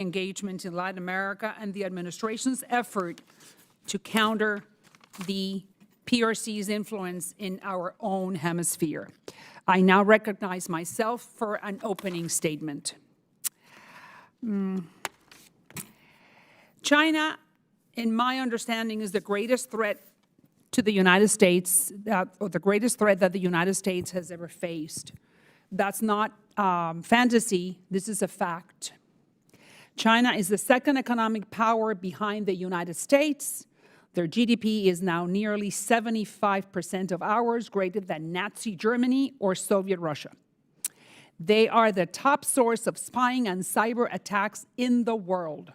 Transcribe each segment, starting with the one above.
engagement in Latin America and the administration's effort to counter the PRC's influence in our own hemisphere. I now recognize myself for an opening statement. China, in my understanding, is the greatest threat to the United States, or the greatest threat that the United States has ever faced. That's not fantasy, this is a fact. China is the second economic power behind the United States. Their GDP is now nearly 75% of ours, greater than Nazi Germany or Soviet Russia. They are the top source of spying and cyber attacks in the world.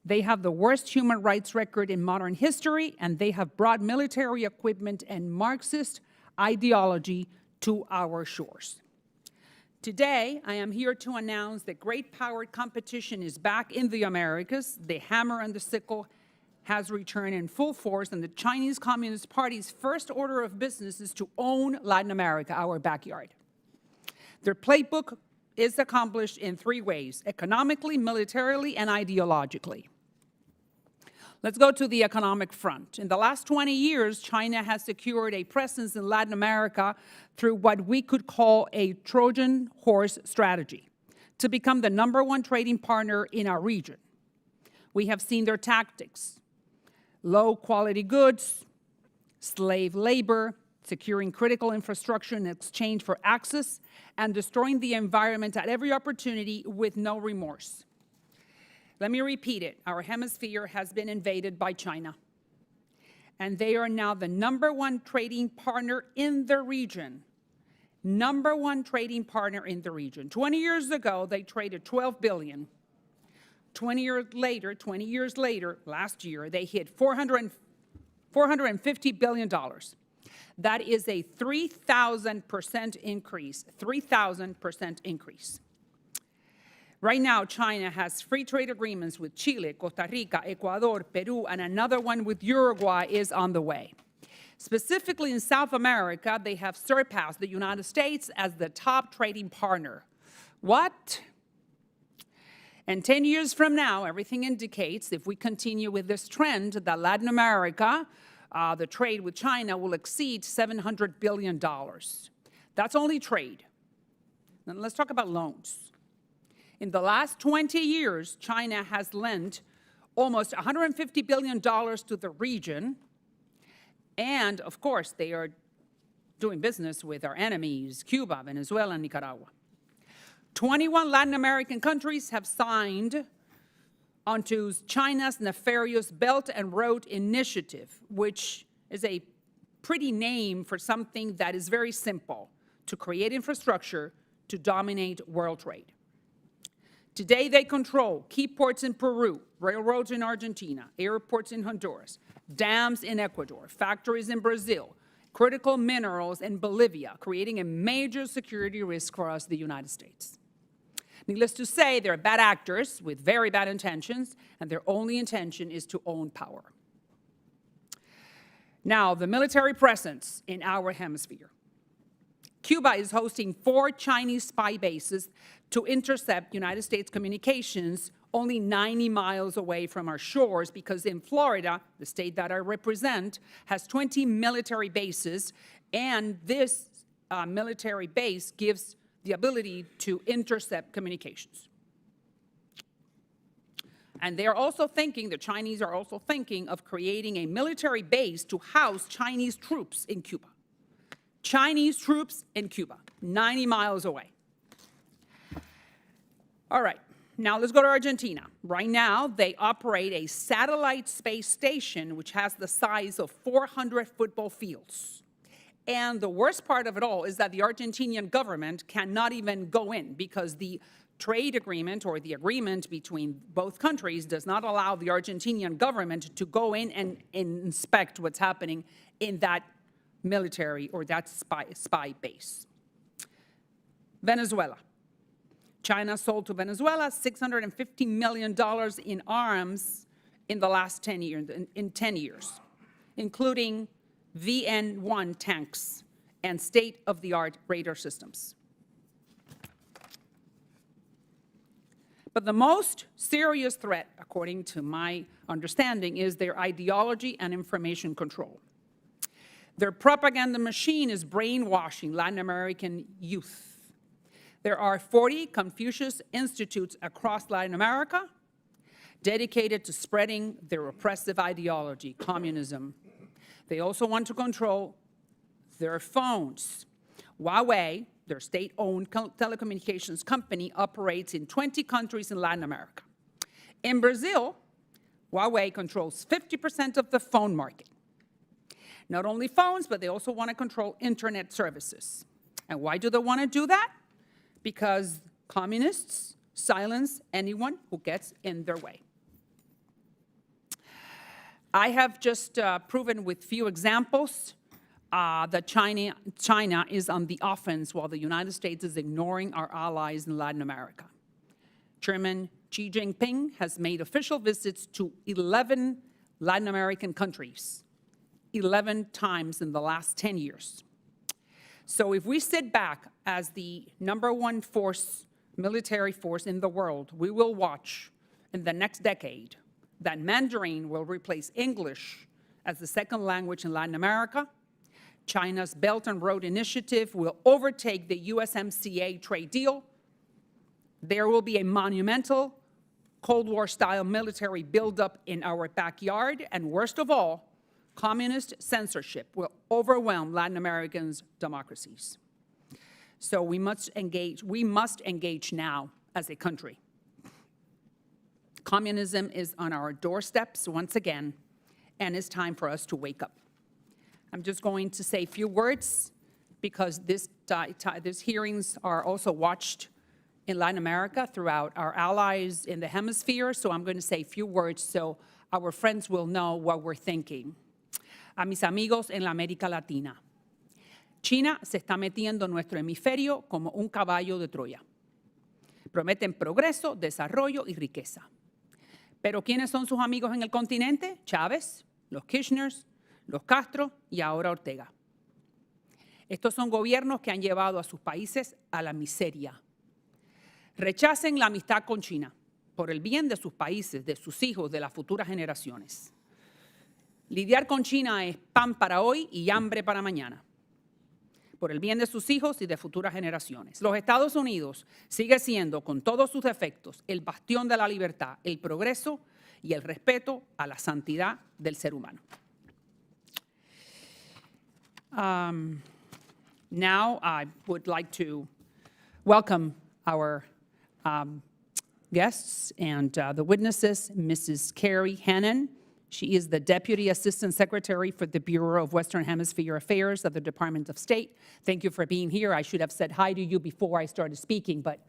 They have the worst human rights record in modern history, and they have brought military equipment and Marxist ideology to our shores. Today, I am here to announce that great-powered competition is back in the Americas. The hammer and the sickle has returned in full force, and the Chinese Communist Party's first order of business is to own Latin America, our backyard. Their playbook is accomplished in three ways: economically, militarily, and ideologically. Let's go to the economic front. In the last 20 years, China has secured a presence in Latin America through what we could call a Trojan horse strategy to become the #1 trading partner in our region. We have seen their tactics: low-quality goods, slave labor, securing critical infrastructure in exchange for access, and destroying the environment at every opportunity with no remorse. Let me repeat it. Our hemisphere has been invaded by China, and they are now the #1 trading partner in the region. #1 trading partner in the region. 20 years ago, they traded $12 billion. 20 years later, last year, they hit $450 billion. That is a 3,000% increase, 3,000% increase. Right now, China has free trade agreements with Chile, Costa Rica, Ecuador, Peru, and another one with Uruguay is on the way. Specifically in South America, they have surpassed the United States as the top trading partner. What? And 10 years from now, everything indicates, if we continue with this trend, that Latin America, the trade with China will exceed $700 billion. That's only trade. Now let's talk about loans. In the last 20 years, China has lent almost $150 billion to the region. And, of course, they are doing business with our enemies, Cuba, Venezuela, and Nicaragua. 21 Latin American countries have signed onto China's nefarious Belt and Road Initiative, which is a pretty name for something that is very simple: to create infrastructure to dominate world trade. Today, they control key ports in Peru, railroads in Argentina, airports in Honduras, dams in Ecuador, factories in Brazil, critical minerals in Bolivia, creating a major security risk for us, the United States. Needless to say, they're bad actors with very bad intentions, and their only intention is to own power. Now, the military presence in our hemisphere. Cuba is hosting 4 Chinese spy bases to intercept United States communications only 90 miles away from our shores, because in Florida, the state that I represent, has 20 military bases, and this military base gives the ability to intercept communications. And they're also thinking, the Chinese are also thinking of creating a military base to house Chinese troops in Cuba. Chinese troops in Cuba, 90 miles away. All right, now let's go to Argentina. Right now, they operate a satellite space station which has the size of 400 football fields. And the worst part of it all is that the Argentinian government cannot even go in, because the trade agreement, or the agreement between both countries, does not allow the Argentinian government to go in and inspect what's happening in that military or that spy base. Venezuela. China sold to Venezuela $650 million in arms in the last 10 years, including VN-1 tanks and state-of-the-art radar systems. But the most serious threat, according to my understanding, is their ideology and information control. Their propaganda machine is brainwashing Latin American youth. There are 40 Confucius Institutes across Latin America dedicated to spreading their oppressive ideology, communism. They also want to control their phones. Huawei, their state-owned telecommunications company, operates in 20 countries in Latin America. In Brazil, Huawei controls 50% of the phone market. Not only phones, but they also want to control internet services. And why do they want to do that? Because communists silence anyone who gets in their way. I have just proven with few examples that China is on the offense while the United States is ignoring our allies in Latin America. Chairman Xi Jinping has made official visits to 11 Latin American countries, 11 times in the last 10 years. So if we sit back as the #1 force, military force in the world, we will watch in the next decade that Mandarin will replace English as the second language in Latin America. China's Belt and Road Initiative will overtake the USMCA trade deal. There will be a monumental Cold War-style military buildup in our backyard, and worst of all, communist censorship will overwhelm Latin Americans' democracies. So we must engage now as a country. Communism is on our doorsteps once again, and it's time for us to wake up. I'm just going to say a few words because these hearings are also watched in Latin America throughout our allies in the Hemisphere, so I'm going to say a few words so our friends will know what we're thinking. A mis amigos en la América Latina, China se está metiendo en nuestro hemisferio como un caballo de Troya. Prometen progreso, desarrollo y riqueza. Pero ¿quiénes son sus amigos en el continente? Chávez, los Kirchners, los Castro y ahora Ortega. Estos son gobiernos que han llevado a sus países a la miseria. Rechacen la amistad con China por el bien de sus países, de sus hijos, de las futuras generaciones. Lidiar con China es pan para hoy y hambre para mañana, por el bien de sus hijos y de futuras generaciones. Los Estados Unidos sigue siendo, con todos sus defectos, el bastión de la libertad, el progreso y el respeto a la santidad del ser humano. Now I would like to welcome our guests and the witnesses, Mrs. Kerri Hannan. She is the Deputy Assistant Secretary for the Bureau of Western Hemisphere Affairs of the Department of State. Thank you for being here. I should have said hi to you before I started speaking, but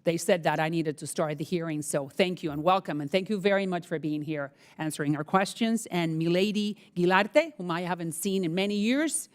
they said that I needed to start the hearing, so thank you and welcome. And thank you very much for being here, answering our questions. And Mileydi Guilarte, whom I haven't seen in many years,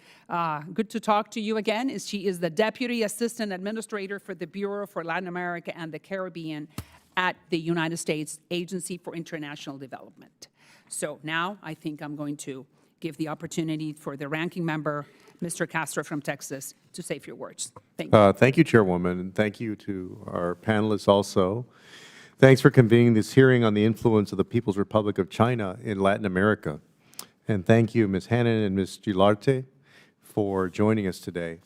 good to talk to you again. She is the Deputy Assistant Administrator for the Bureau for Latin America and the Caribbean at the United States Agency for International Development. So now I think I'm going to give the opportunity for the ranking member, Mr. Castro from Texas, to say a few words. Thank you. Thank you, Chairwoman, and thank you to our panelists also. Thanks for convening this hearing on the influence of the People's Republic of China in Latin America. And thank you, Ms. Hannan and Ms. Guilarte, for joining us today.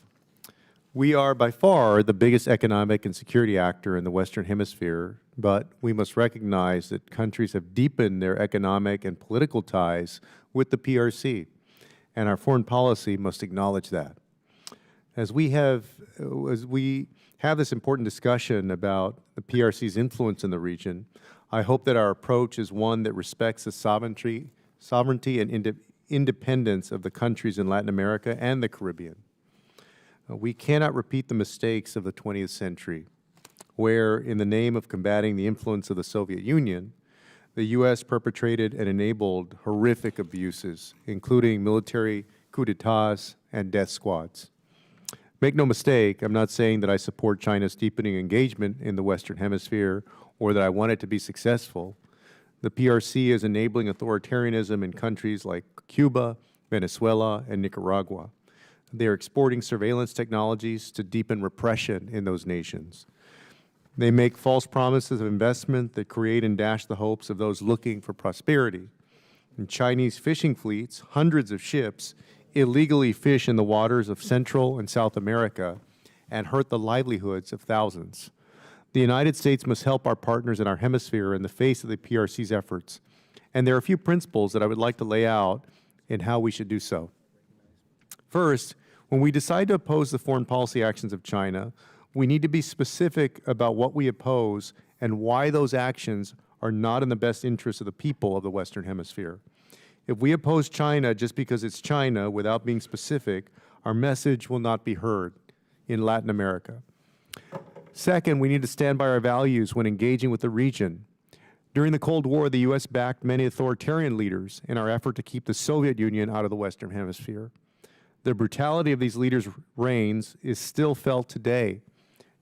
We are by far the biggest economic and security actor in the Western Hemisphere, but we must recognize that countries have deepened their economic and political ties with the PRC, and our foreign policy must acknowledge that. As we have this important discussion about the PRC's influence in the region, I hope that our approach is one that respects the sovereignty and independence of the countries in Latin America and the Caribbean. We cannot repeat the mistakes of the 20th century, where, in the name of combating the influence of the Soviet Union, the U.S. perpetrated and enabled horrific abuses, including military coups d'etats and death squads. Make no mistake, I'm not saying that I support China's deepening engagement in the Western Hemisphere or that I want it to be successful. The PRC is enabling authoritarianism in countries like Cuba, Venezuela, and Nicaragua. They are exporting surveillance technologies to deepen repression in those nations. They make false promises of investment that create and dash the hopes of those looking for prosperity. And Chinese fishing fleets, hundreds of ships, illegally fish in the waters of Central and South America and hurt the livelihoods of thousands. The United States must help our partners in our hemisphere in the face of the PRC's efforts. And there are a few principles that I would like to lay out in how we should do so. First, when we decide to oppose the foreign policy actions of China, we need to be specific about what we oppose and why those actions are not in the best interest of the people of the Western Hemisphere. If we oppose China just because it's China without being specific, our message will not be heard in Latin America. Second, we need to stand by our values when engaging with the region. During the Cold War, the U.S. backed many authoritarian leaders in our effort to keep the Soviet Union out of the Western Hemisphere. The brutality of these leaders' reigns is still felt today,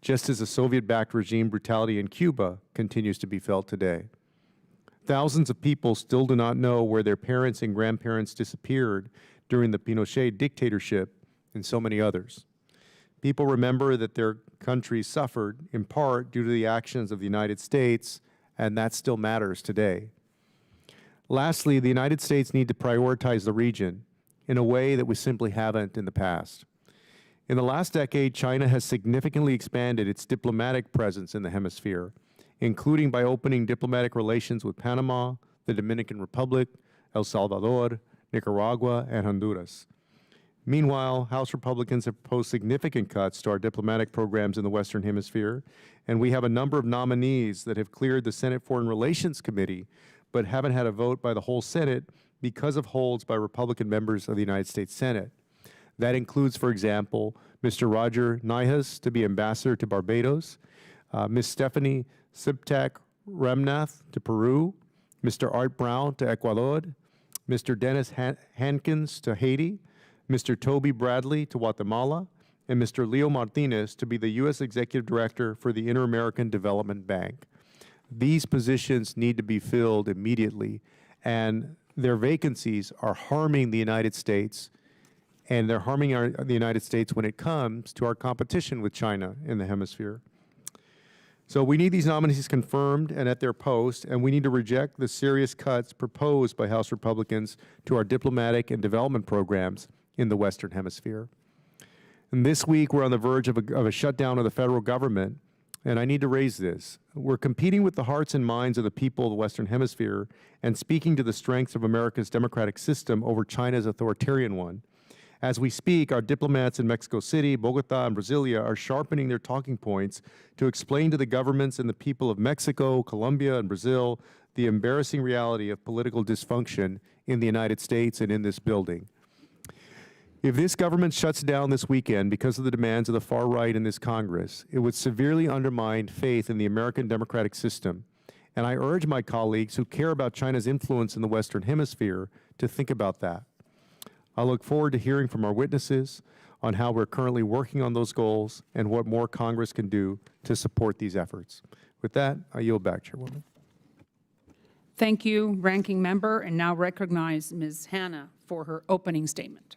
just as the Soviet-backed regime brutality in Cuba continues to be felt today. Thousands of people still do not know where their parents and grandparents disappeared during the Pinochet dictatorship and so many others. People remember that their countries suffered in part due to the actions of the United States, and that still matters today. Lastly, the United States need to prioritize the region in a way that we simply haven't in the past. In the last decade, China has significantly expanded its diplomatic presence in the hemisphere, including by opening diplomatic relations with Panama, the Dominican Republic, El Salvador, Nicaragua, and Honduras. Meanwhile, House Republicans have proposed significant cuts to our diplomatic programs in the Western Hemisphere, and we have a number of nominees that have cleared the Senate Foreign Relations Committee, but haven't had a vote by the whole Senate because of holds by Republican members of the United States Senate. That includes, for example, Mr. Roger Nihas to be ambassador to Barbados, Ms. Stephanie Sibtak Ramnath to Peru, Mr. Art Brown to Ecuador, Mr. Dennis Hankins to Haiti, Mr. Toby Bradley to Guatemala, and Mr. Leo Martinez to be the U.S. Executive Director for the Inter-American Development Bank. These positions need to be filled immediately, and their vacancies are harming the United States, and they're harming the United States when it comes to our competition with China in the hemisphere. So we need these nominees confirmed and at their post, and we need to reject the serious cuts proposed by House Republicans to our diplomatic and development programs in the Western Hemisphere. And this week, we're on the verge of a shutdown of the federal government, and I need to raise this. We're competing with the hearts and minds of the people of the Western Hemisphere and speaking to the strengths of America's democratic system over China's authoritarian one. As we speak, our diplomats in Mexico City, Bogota, and Brasilia are sharpening their talking points to explain to the governments and the people of Mexico, Colombia, and Brazil the embarrassing reality of political dysfunction in the United States and in this building. If this government shuts down this weekend because of the demands of the far right in this Congress, it would severely undermine faith in the American democratic system. And I urge my colleagues who care about China's influence in the Western Hemisphere to think about that. I look forward to hearing from our witnesses on how we're currently working on those goals and what more Congress can do to support these efforts. With that, I yield back, Chairwoman. Thank you, Ranking Member, and now recognize Ms. Hanna for her opening statement.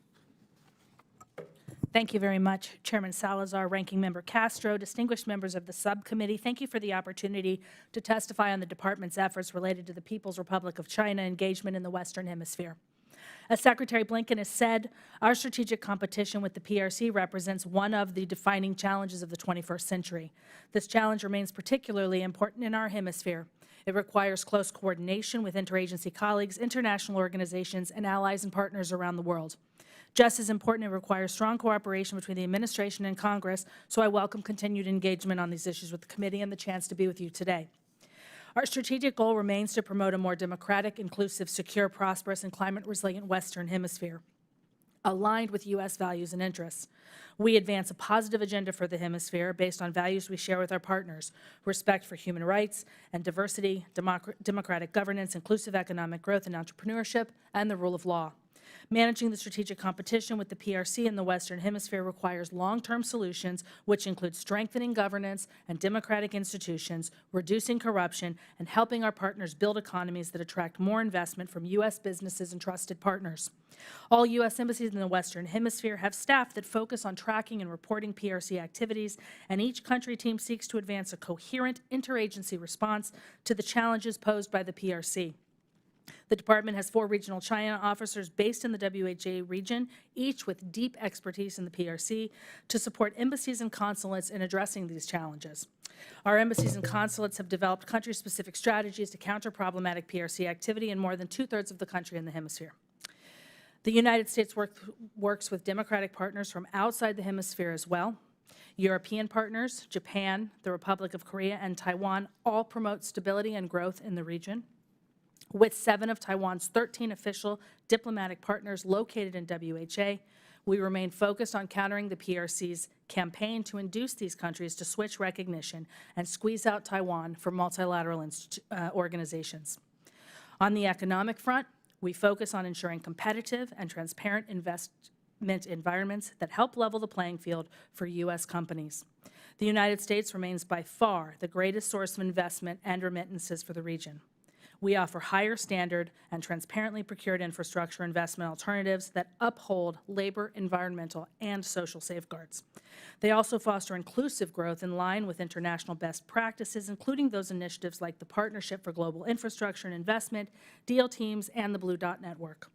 Thank you very much, Chairman Salazar, Ranking Member Castro, distinguished members of the subcommittee. Thank you for the opportunity to testify on the Department's efforts related to the People's Republic of China engagement in the Western Hemisphere. As Secretary Blinken has said, our strategic competition with the PRC represents one of the defining challenges of the 21st century. This challenge remains particularly important in our hemisphere. It requires close coordination with interagency colleagues, international organizations, and allies and partners around the world. Just as important, it requires strong cooperation between the administration and Congress, so I welcome continued engagement on these issues with the committee and the chance to be with you today. Our strategic goal remains to promote a more democratic, inclusive, secure, prosperous, and climate-resilient Western Hemisphere, aligned with U.S. values and interests. We advance a positive agenda for the hemisphere based on values we share with our partners: respect for human rights and diversity, democratic governance, inclusive economic growth and entrepreneurship, and the rule of law. Managing the strategic competition with the PRC in the Western Hemisphere requires long-term solutions, which include strengthening governance and democratic institutions, reducing corruption, and helping our partners build economies that attract more investment from U.S. businesses and trusted partners. All U.S. embassies in the Western Hemisphere have staff that focus on tracking and reporting PRC activities, and each country team seeks to advance a coherent interagency response to the challenges posed by the PRC. The department has 4 regional China officers based in the WHA region, each with deep expertise in the PRC, to support embassies and consulates in addressing these challenges. Our embassies and consulates have developed country-specific strategies to counter problematic PRC activity in more than 2/3 of the country in the hemisphere. The United States works with democratic partners from outside the hemisphere as well. European partners, Japan, the Republic of Korea, and Taiwan all promote stability and growth in the region. With 7 of Taiwan's 13 official diplomatic partners located in WHA, we remain focused on countering the PRC's campaign to induce these countries to switch recognition and squeeze out Taiwan from multilateral organizations. On the economic front, we focus on ensuring competitive and transparent investment environments that help level the playing field for U.S. companies. The United States remains by far the greatest source of investment and remittances for the region. We offer higher standard and transparently procured infrastructure investment alternatives that uphold labor, environmental, and social safeguards. They also foster inclusive growth in line with international best practices, including those initiatives like the Partnership for Global Infrastructure and Investment, Deal Teams, and the Blue Dot Network.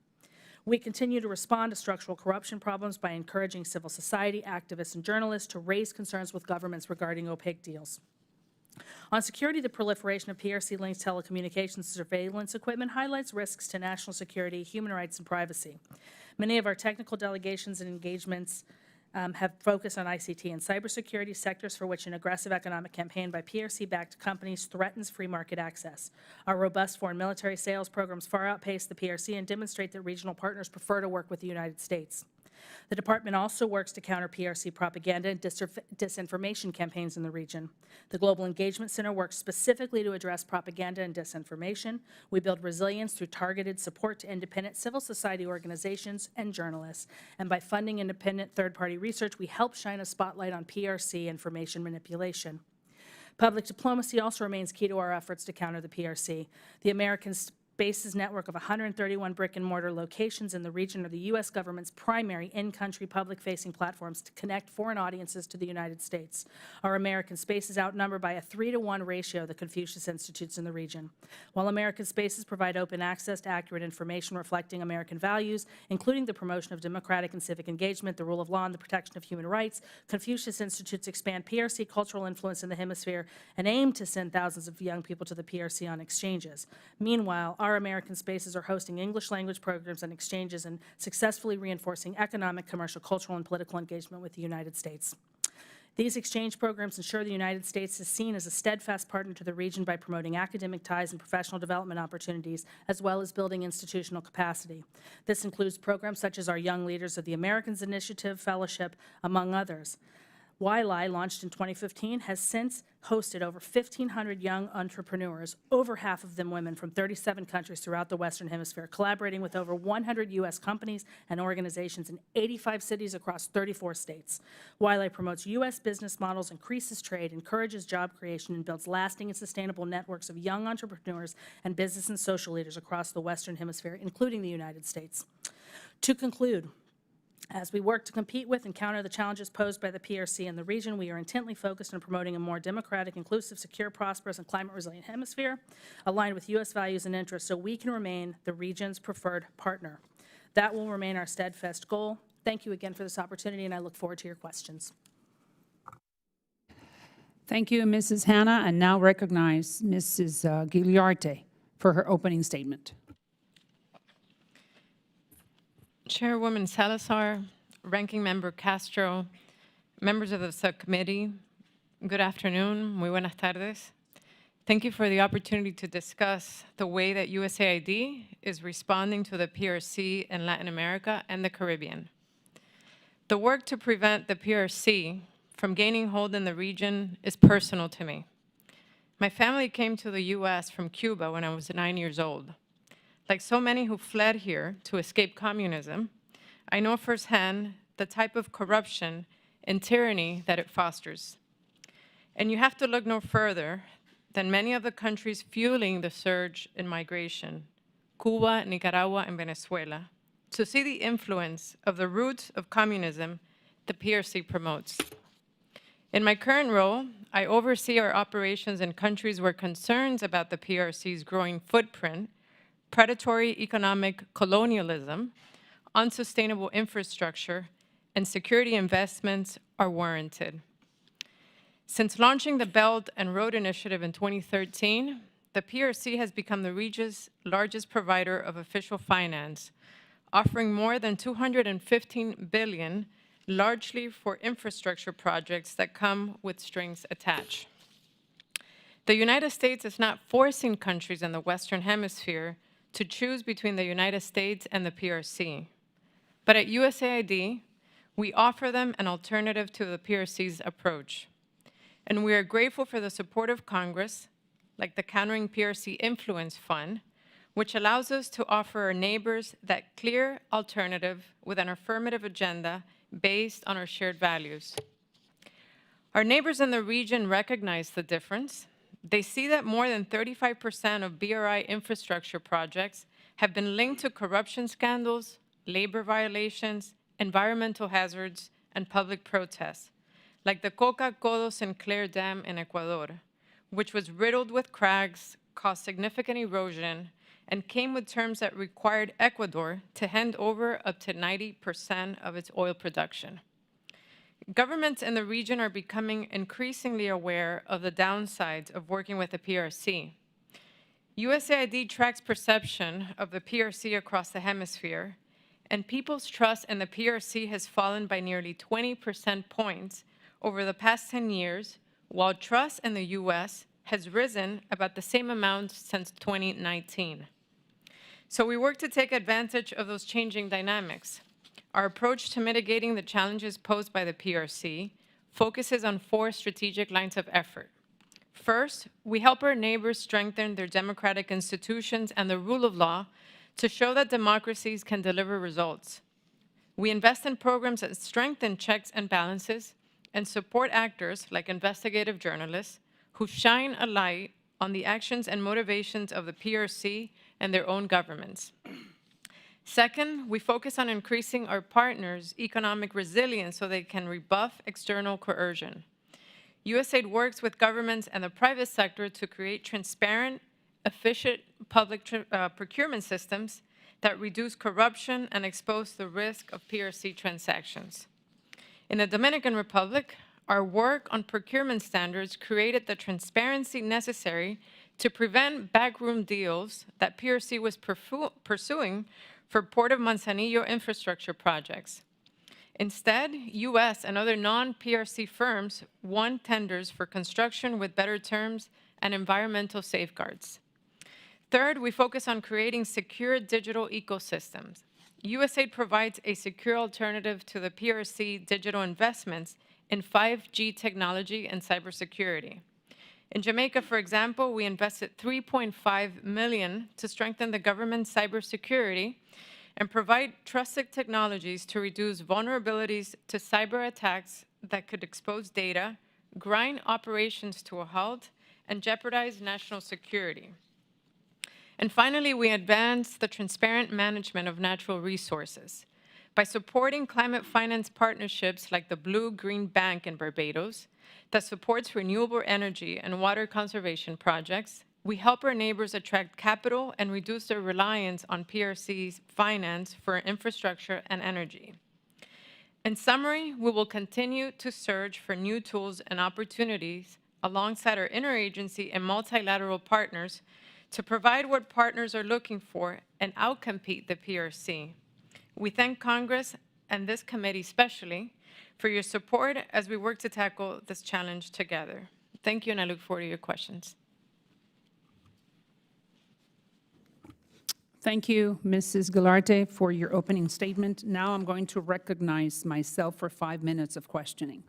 We continue to respond to structural corruption problems by encouraging civil society, activists, and journalists to raise concerns with governments regarding opaque deals. On security, the proliferation of PRC-linked telecommunications surveillance equipment highlights risks to national security, human rights, and privacy. Many of our technical delegations and engagements have focused on ICT and cybersecurity, sectors for which an aggressive economic campaign by PRC-backed companies threatens free market access. Our robust foreign military sales programs far outpace the PRC and demonstrate that regional partners prefer to work with the United States. The department also works to counter PRC propaganda and disinformation campaigns in the region. The Global Engagement Center works specifically to address propaganda and disinformation. We build resilience through targeted support to independent civil society organizations and journalists. And by funding independent third-party research, we help shine a spotlight on PRC information manipulation. Public diplomacy also remains key to our efforts to counter the PRC. The American Bases network of 131 brick-and-mortar locations in the region are the U.S. government's primary in-country public-facing platforms to connect foreign audiences to the United States. Our American Spaces outnumber by a 3-to-1 ratio the Confucius Institutes in the region. While American Spaces provide open access to accurate information reflecting American values, including the promotion of democratic and civic engagement, the rule of law, and the protection of human rights, Confucius Institutes expand PRC cultural influence in the hemisphere and aim to send thousands of young people to the PRC on exchanges. Meanwhile, our American Spaces are hosting English language programs and exchanges and successfully reinforcing economic, commercial, cultural, and political engagement with the United States. These exchange programs ensure the United States is seen as a steadfast partner to the region by promoting academic ties and professional development opportunities, as well as building institutional capacity. This includes programs such as our Young Leaders of the Americans Initiative Fellowship, among others. YLI, launched in 2015, has since hosted over 1,500 young entrepreneurs, over half of them women, from 37 countries throughout the Western Hemisphere, collaborating with over 100 U.S. companies and organizations in 85 cities across 34 states. YLI promotes U.S. business models, increases trade, encourages job creation, and builds lasting and sustainable networks of young entrepreneurs and business and social leaders across the Western Hemisphere, including the United States. To conclude, as we work to compete with and counter the challenges posed by the PRC in the region, we are intently focused on promoting a more democratic, inclusive, secure, prosperous, and climate-resilient hemisphere aligned with U.S. values and interests so we can remain the region's preferred partner. That will remain our steadfast goal. Thank you again for this opportunity, and I look forward to your questions. Thank you, Mrs. Hanna, and now recognize Mrs. Guilarte for her opening statement. Chairwoman Salazar, Ranking Member Castro, members of the subcommittee, good afternoon, muy buenas tardes. Thank you for the opportunity to discuss the way that USAID is responding to the PRC in Latin America and the Caribbean. The work to prevent the PRC from gaining hold in the region is personal to me. My family came to the U.S. from Cuba when I was 9 years old. Like so many who fled here to escape communism, I know firsthand the type of corruption and tyranny that it fosters. And you have to look no further than many of the countries fueling the surge in migration, Cuba, Nicaragua, and Venezuela, to see the influence of the roots of communism the PRC promotes. In my current role, I oversee our operations in countries where concerns about the PRC's growing footprint, predatory economic colonialism, unsustainable infrastructure, and security investments are warranted. Since launching the Belt and Road Initiative in 2013, the PRC has become the region's largest provider of official finance, offering more than $215 billion, largely for infrastructure projects that come with strings attached. The United States is not forcing countries in the Western Hemisphere to choose between the United States and the PRC. But at USAID, we offer them an alternative to the PRC's approach. And we are grateful for the support of Congress, like the Countering PRC Influence Fund, which allows us to offer our neighbors that clear alternative with an affirmative agenda based on our shared values. Our neighbors in the region recognize the difference. They see that more than 35% of BRI infrastructure projects have been linked to corruption scandals, labor violations, environmental hazards, and public protests, like the Coca-Cola Sinclair Dam in Ecuador, which was riddled with cracks, caused significant erosion, and came with terms that required Ecuador to hand over up to 90% of its oil production. Governments in the region are becoming increasingly aware of the downsides of working with the PRC. USAID tracks perception of the PRC across the hemisphere, and people's trust in the PRC has fallen by nearly 20 percentage points over the past 10 years, while trust in the US has risen about the same amount since 2019. So we work to take advantage of those changing dynamics. Our approach to mitigating the challenges posed by the PRC focuses on 4 strategic lines of effort. First, we help our neighbors strengthen their democratic institutions and the rule of law to show that democracies can deliver results. We invest in programs that strengthen checks and balances and support actors like investigative journalists who shine a light on the actions and motivations of the PRC and their own governments. Second, we focus on increasing our partners' economic resilience so they can rebuff external coercion. USAID works with governments and the private sector to create transparent, efficient public procurement systems that reduce corruption and expose the risk of PRC transactions. In the Dominican Republic, our work on procurement standards created the transparency necessary to prevent backroom deals that PRC was pursuing for Port of Manzanillo infrastructure projects. Instead, US and other non-PRC firms won tenders for construction with better terms and environmental safeguards. Third, we focus on creating secure digital ecosystems. USAID provides a secure alternative to the PRC digital investments in 5G technology and cybersecurity. In Jamaica, for example, we invested $3.5 million to strengthen the government's cybersecurity and provide trusted technologies to reduce vulnerabilities to cyber attacks that could expose data, grind operations to a halt, and jeopardize national security. And finally, we advance the transparent management of natural resources. By supporting climate finance partnerships like the Blue-Green Bank in Barbados that supports renewable energy and water conservation projects, we help our neighbors attract capital and reduce their reliance on PRC's finance for infrastructure and energy. In summary, we will continue to search for new tools and opportunities alongside our interagency and multilateral partners to provide what partners are looking for and outcompete the PRC. We thank Congress and this committee especially for your support as we work to tackle this challenge together. Thank you, and I look forward to your questions. Thank you, Mrs. Guilarte, for your opening statement. Now I'm going to recognize myself for 5 minutes of questioning.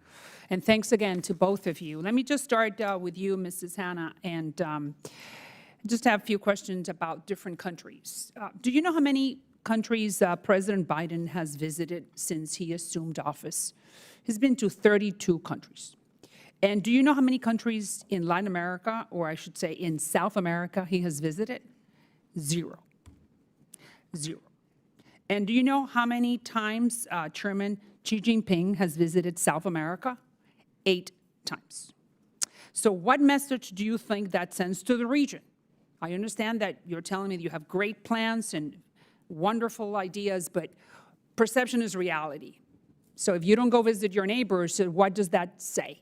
And thanks again to both of you. Let me just start with you, Mrs. Hannan. And Just have a few questions about different countries. Do you know how many countries President Biden has visited since he assumed office? He's been to 32 countries. And do you know how many countries in Latin America, or I should say in South America, he has visited? Zero. Zero. And do you know how many times Chairman Xi Jinping has visited South America? 8 times. So what message do you think that sends to the region? I understand that you're telling me that you have great plans and wonderful ideas, but perception is reality. So if you don't go visit your neighbors, what does that say?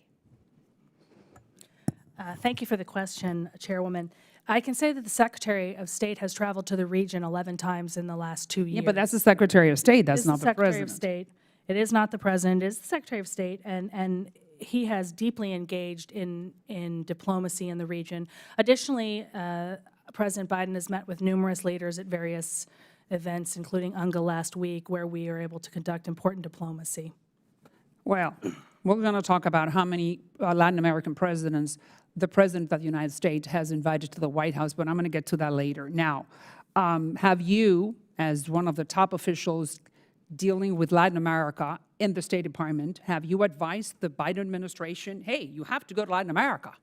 Thank you for the question, Chairwoman. I can say that the Secretary of State has traveled to the region 11 times in the last 2 years. Yeah, but that's the Secretary of State, that's It's not the Secretary President. of State. It is not the President, it is the Secretary of State, and he has deeply engaged in diplomacy in the region. Additionally, President Biden has met with numerous leaders at various events, including UNGA last week, where we are able to conduct important diplomacy. Well, we're going to talk about how many Latin American presidents the President of the United States has invited to the White House, but I'm going to get to that later. Now, have you, as one of the top officials dealing with Latin America in the State Department, have you advised the Biden administration, hey, you have to go to Latin America?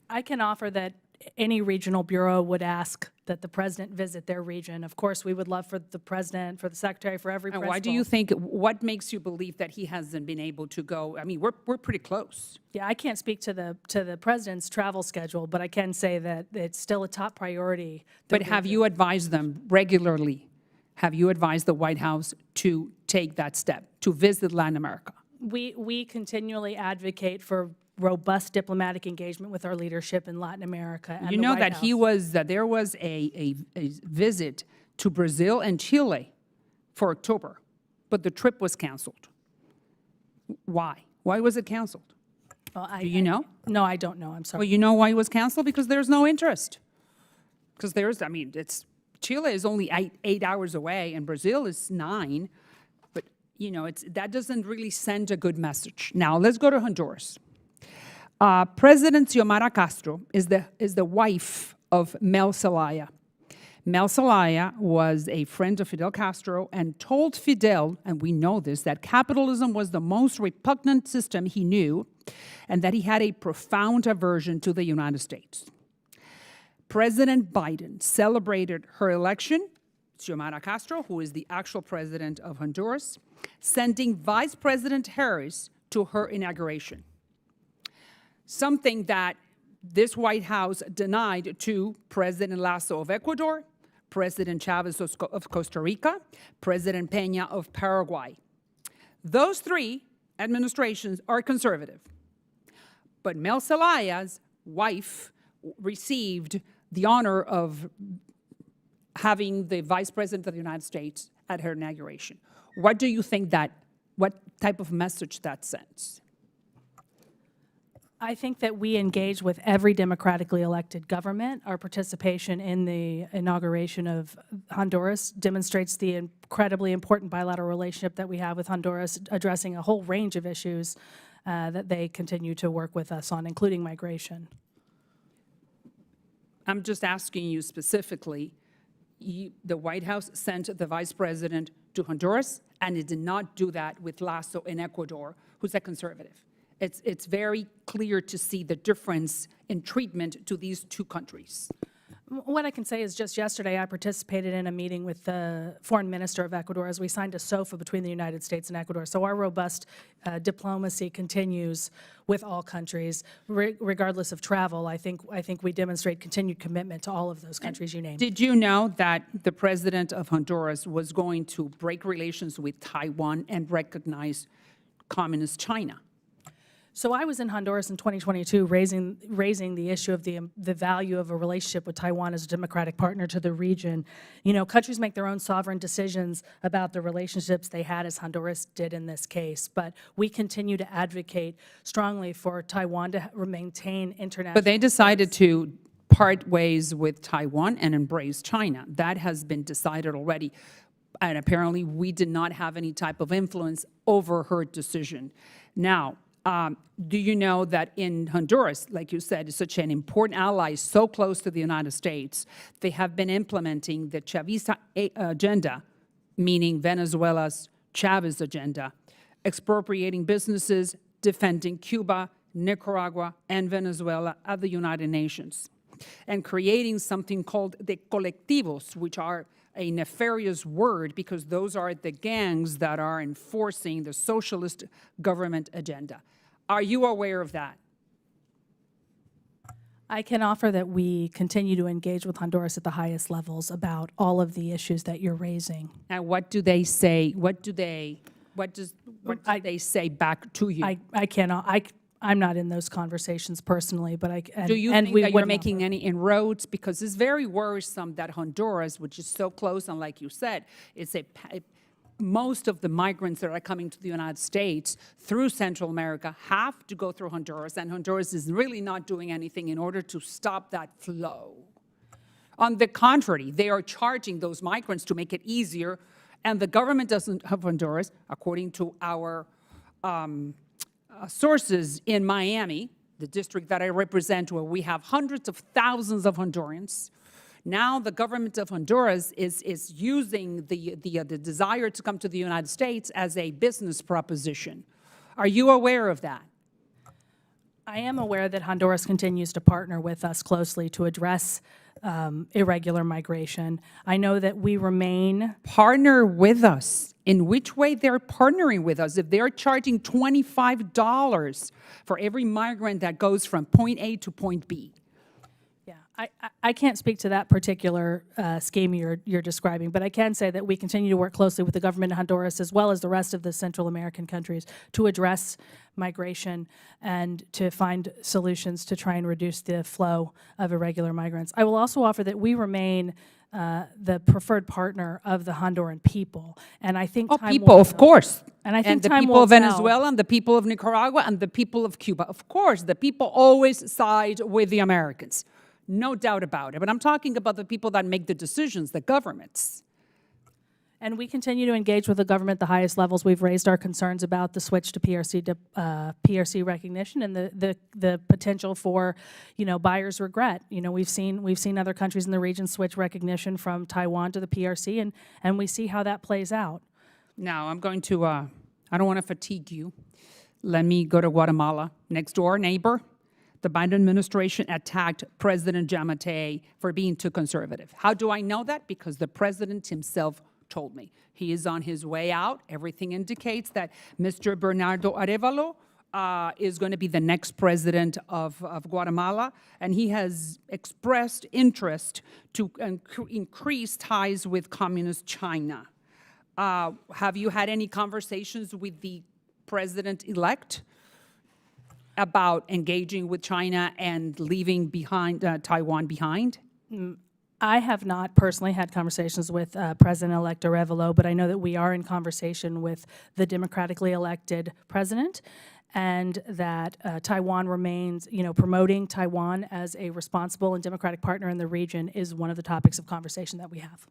I can offer that any regional bureau would ask that the president visit their region. Of course, we would love for the president, for the secretary, for every And principal. why do you think, what makes you believe that he hasn't been able to go? I mean, we're pretty close. Yeah, I can't speak to the president's travel schedule, but I can say that it's still a top priority. But have you advised them regularly? Have you advised the White House to take that step, to visit Latin America? We continually advocate for robust diplomatic engagement with our leadership in Latin America and You the know White that House. there was a visit to Brazil and Chile for October, but the trip was canceled. Why? Why was it canceled? Well, Do you know? No, I don't know. I'm Well, sorry. you know why it was canceled? Because there's no interest. Because I mean, Chile is only 8 hours away and Brazil is 9, but you know, that doesn't really send a good message. Now, let's go to Honduras. President Xiomara Castro is the wife of Mel Zelaya. Mel Zelaya was a friend of Fidel Castro and told Fidel, and we know this, that capitalism was the most repugnant system he knew and that he had a profound aversion to the United States. President Biden celebrated her election, Xiomara Castro, who is the actual president of Honduras, sending Vice President Harris to her inauguration. Something that this White House denied to President Lasso of Ecuador, President Chavez of Costa Rica, President Peña of Paraguay. Those 3 administrations are conservative. But Mel Zelaya's wife received the honor of having the Vice President of the United States at her inauguration. What do you think what type of message that sends? I think that we engage with every democratically elected government. Our participation in the inauguration of Honduras demonstrates the incredibly important bilateral relationship that we have with Honduras, addressing a whole range of issues that they continue to work with us on, including migration. I'm just asking you specifically, the White House sent the Vice President to Honduras, and it did not do that with Lasso in Ecuador, who's a conservative. It's very clear to see the difference in treatment to these 2 countries. What I can say is just yesterday I participated in a meeting with the foreign minister of Ecuador as we signed a SOFA between the United States and Ecuador. So our robust diplomacy continues with all countries. Regardless of travel, I think we demonstrate continued commitment to all of those countries you named. Did you know that the president of Honduras was going to break relations with Taiwan and recognize communist China? So I was in Honduras in 2022 raising the issue of the value of a relationship with Taiwan as a democratic partner to the region. You know, countries make their own sovereign decisions about the relationships they had, as Honduras did in this case. But we continue to advocate strongly for Taiwan to maintain international. But they decided to part ways with Taiwan and embrace China. That has been decided already. And apparently we did not have any type of influence over her decision. Now, Do you know that in Honduras, like you said, is such an important ally, so close to the United States, they have been implementing the Chavista agenda, meaning Venezuela's Chavez agenda, expropriating businesses, defending Cuba, Nicaragua, and Venezuela at the United Nations, and creating something called the colectivos, which are a nefarious word because those are the gangs that are enforcing the socialist government agenda. Are you aware of that? I can offer that we continue to engage with Honduras at the highest levels about all of the issues that you're raising. And what do they say? What do they say back to you? I cannot, I'm not in those conversations personally, but Do you and think we that you're wouldn't making offer. any inroads? Because it's very worrisome that Honduras, which is so close, and like you said, most of the migrants that are coming to the United States through Central America have to go through Honduras, and Honduras is really not doing anything in order to stop that flow. On the contrary, they are charging those migrants to make it easier, and the government doesn't have Honduras, according to our sources in Miami, the district that I represent, where we have hundreds of thousands of Hondurans. Now the government of Honduras is using the desire to come to the United States as a business proposition. Are you aware of that? I am aware that Honduras continues to partner with us closely to address irregular migration. I know that we remain. Partner with us. In which way they're partnering with us? If they're charging $25 for every migrant that goes from point A to point B. Yeah, I can't speak to that particular scheme you're describing, but I can say that we continue to work closely with the government of Honduras as well as the rest of the Central American countries to address migration and to find solutions to try and reduce the flow of irregular migrants. I will also offer that we remain the preferred partner of the Honduran people, and I think time People, will of tell. course. And I think the time people will of tell. Venezuela, and the people of Nicaragua, and the people of Cuba. Of course, the people always side with the Americans. No doubt about it. But I'm talking about the people that make the decisions, the governments. And we continue to engage with the government at the highest levels. We've raised our concerns about the switch to PRC recognition and the potential for, buyer's regret. We've seen other countries in the region switch recognition from Taiwan to the PRC, and we see how that plays out. Now, I'm going to, I don't want to fatigue you. Let me go to Guatemala, next door neighbor. The Biden administration attacked President Giammattei for being too conservative. How do I know that? Because the president himself told me. He is on his way out. Everything indicates that Mr. Bernardo Arévalo is going to be the next president of Guatemala, and he has expressed interest to increase ties with communist China. Have you had any conversations with the president-elect about engaging with China and leaving Taiwan behind? I have not personally had conversations with President-elect Arévalo, but I know that we are in conversation with the democratically elected president, and that Taiwan remains, promoting Taiwan as a responsible and democratic partner in the region is one of the topics of conversation that we have.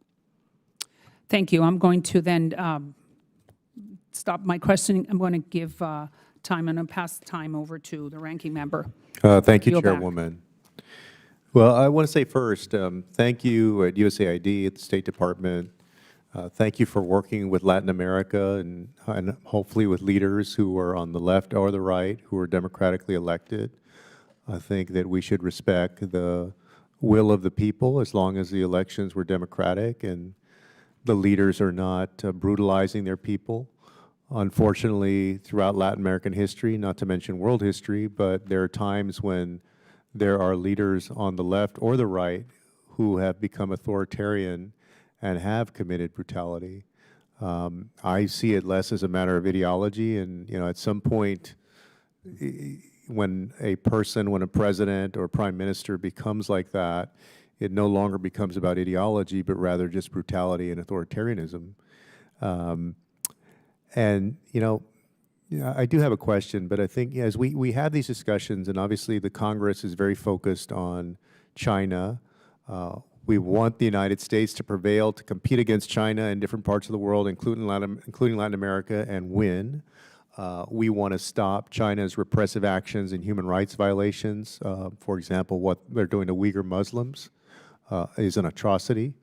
Thank you. I'm going to then stop my questioning. I'm going to give time and pass the time over to the ranking member. Thank you, Yield back. Chairwoman. Well, I want to say first, thank you at USAID, at the State Department. Thank you for working with Latin America and hopefully with leaders who are on the left or the right, who are democratically elected. I think that we should respect the will of the people as long as the elections were democratic and the leaders are not brutalizing their people. Unfortunately, throughout Latin American history, not to mention world history, but there are times when there are leaders on the left or the right who have become authoritarian and have committed brutality. I see it less as a matter of ideology, and at some point, when a president or prime minister becomes like that, it no longer becomes about ideology, but rather just brutality and authoritarianism. And, I do have a question, but I think as we have these discussions, and obviously the Congress is very focused on China. We want the United States to prevail, to compete against China in different parts of the world, including Latin America, and win. We want to stop China's repressive actions and human rights violations. For example, what they're doing to Uyghur Muslims is an atrocity.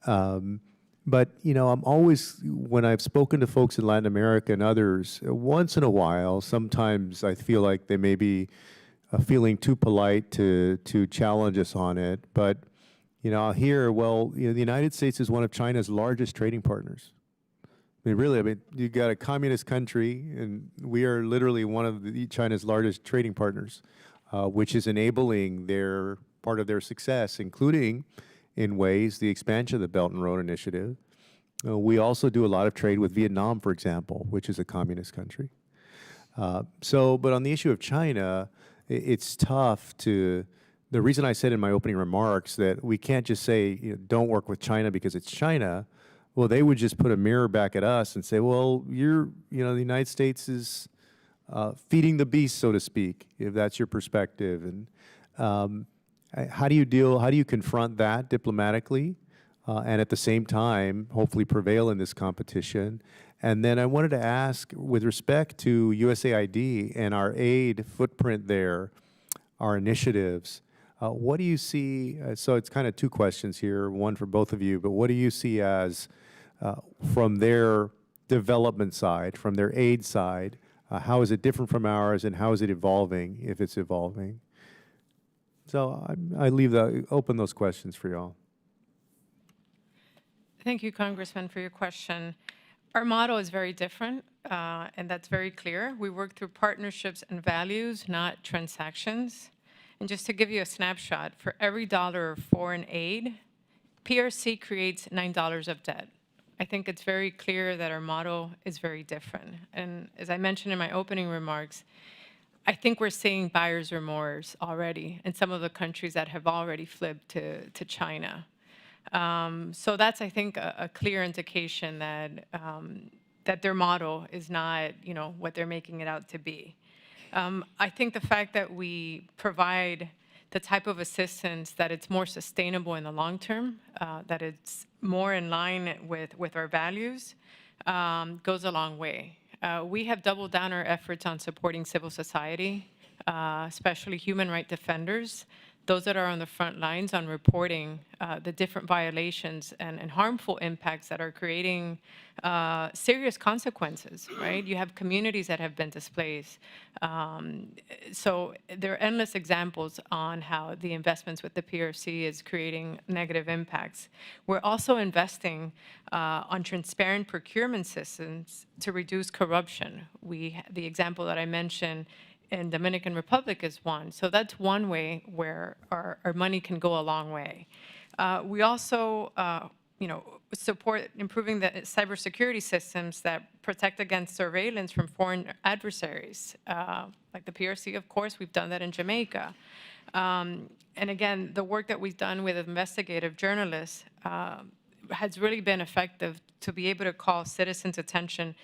But, you know, I'm always, when I've spoken to folks in Latin America and others, once in a while, sometimes I feel like they may be feeling too polite to challenge us on it. But, you know, I'll hear, well, you know, the United States is one of China's largest trading partners. I mean, really, I mean, you got a communist country, and we are literally one of China's largest trading partners, which is enabling their part of their success, including, in ways, the expansion of the Belt and Road Initiative. We also do a lot of trade with Vietnam, for example, which is a communist country. But on the issue of China, it's tough to. The reason I said in my opening remarks that we can't just say, you know, don't work with China because it's China. Well, they would just put a mirror back at us and say, well, you know, the United States is feeding the beast, so to speak, if that's your perspective. And how do you confront that diplomatically and at the same time, hopefully prevail in this competition? And then I wanted to ask, with respect to USAID and our aid footprint there, our initiatives, what do you see? So it's kind of two questions here, one for both of you, but what do you see as from their development side, from their aid side, how is it different from ours, and how is it evolving, if it's evolving? So I leave open those questions for y'all. Thank you, Congressman, for your question. Our model is very different, and that's very clear. We work through partnerships and values, not transactions. And just to give you a snapshot, for every dollar of foreign aid, PRC creates $9 of debt. I think it's very clear that our model is very different. And as I mentioned in my opening remarks, I think we're seeing buyer's remorse already in some of the countries that have already flipped to China. So that's, I think, a clear indication that that their model is not, you know, what they're making it out to be. I think the fact that we provide the type of assistance that it's more sustainable in the long term, that it's more in line with our values, goes a long way. We have doubled down our efforts on supporting civil society, especially human rights defenders, those that are on the front lines on reporting the different violations and harmful impacts that are creating serious consequences, right? You have communities that have been displaced. So there are endless examples on how the investments with the PRC is creating negative impacts. We're also investing on transparent procurement systems to reduce corruption. The example that I mentioned in Dominican Republic is one. So that's one way where our money can go a long way. We also, you know, support improving the cybersecurity systems that protect against surveillance from foreign adversaries, like the PRC, of course. We've done that in Jamaica. And again, the work that we've done with investigative journalists has really been effective to be able to call citizens' attention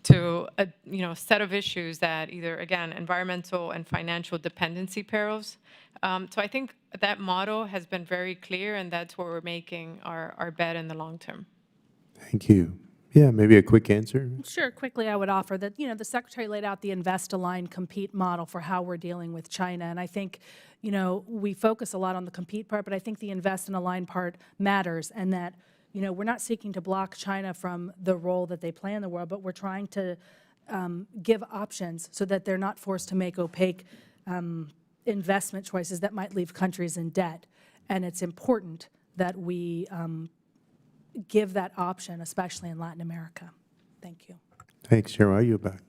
to a set of issues that either, again, environmental and financial dependency perils. So I think that model has been very clear, and that's where we're making our bet in the long term. Thank you. Yeah, maybe a quick answer. Sure. Quickly, I would offer that, the Secretary laid out the invest, align, compete model for how we're dealing with China. And I think, we focus a lot on the compete part, but I think the invest and align part matters, and that, we're not seeking to block China from the role that they play in the world, but we're trying to give options so that they're not forced to make opaque investment choices that might leave countries in debt. And it's important that we give that option, especially in Latin America. Thank you. Thanks, Chairman. You back.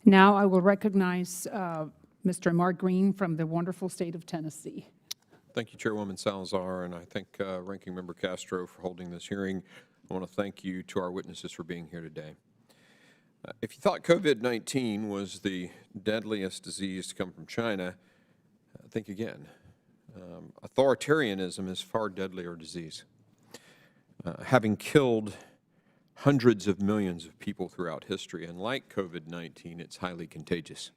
Now I will recognize Mr. Mark Green from the wonderful state of Tennessee. Thank you, Chairwoman Salazar, and I thank Ranking Member Castro for holding this hearing. I want to thank you to our witnesses for being here today. If you thought COVID-19 was the deadliest disease to come from China, think again. Authoritarianism is far deadlier disease. Having killed hundreds of millions of people throughout history, and like COVID-19, it's highly contagious.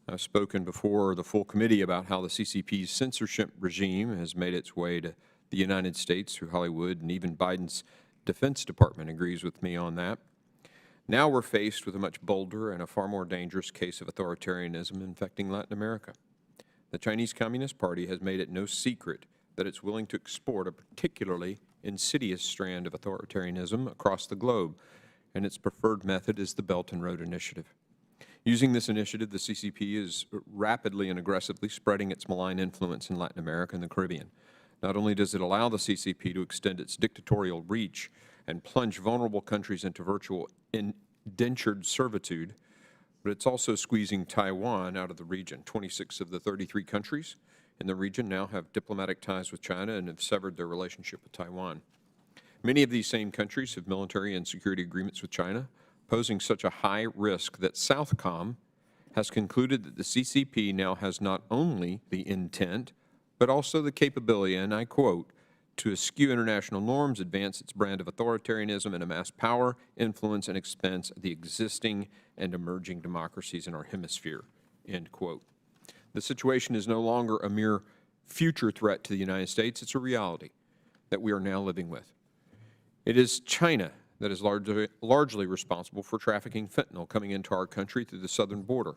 I've spoken before the full committee about how the CCP's censorship regime has made its way to the United States through Hollywood, and even Biden's Defense Department agrees with me on that. Now we're faced with a much bolder and a far more dangerous case of authoritarianism infecting Latin America. The Chinese Communist Party has made it no secret that it's willing to export a particularly insidious strand of authoritarianism across the globe, and its preferred method is the Belt and Road Initiative. Using this initiative, the CCP is rapidly and aggressively spreading its malign influence in Latin America and the Caribbean. Not only does it allow the CCP to extend its dictatorial reach and plunge vulnerable countries into virtual indentured servitude, but it's also squeezing Taiwan out of the region. 26 of the 33 countries in the region now have diplomatic ties with China and have severed their relationship with Taiwan. Many of these same countries have military and security agreements with China, posing such a high risk that Southcom has concluded that the CCP now has not only the intent, but also the capability, and I quote, to eschew international norms, advance its brand of authoritarianism, and amass power, influence, and expense of the existing and emerging democracies in our hemisphere, end quote. The situation is no longer a mere future threat to the United States. It's a reality that we are now living with. It is China that is largely responsible for trafficking fentanyl coming into our country through the southern border.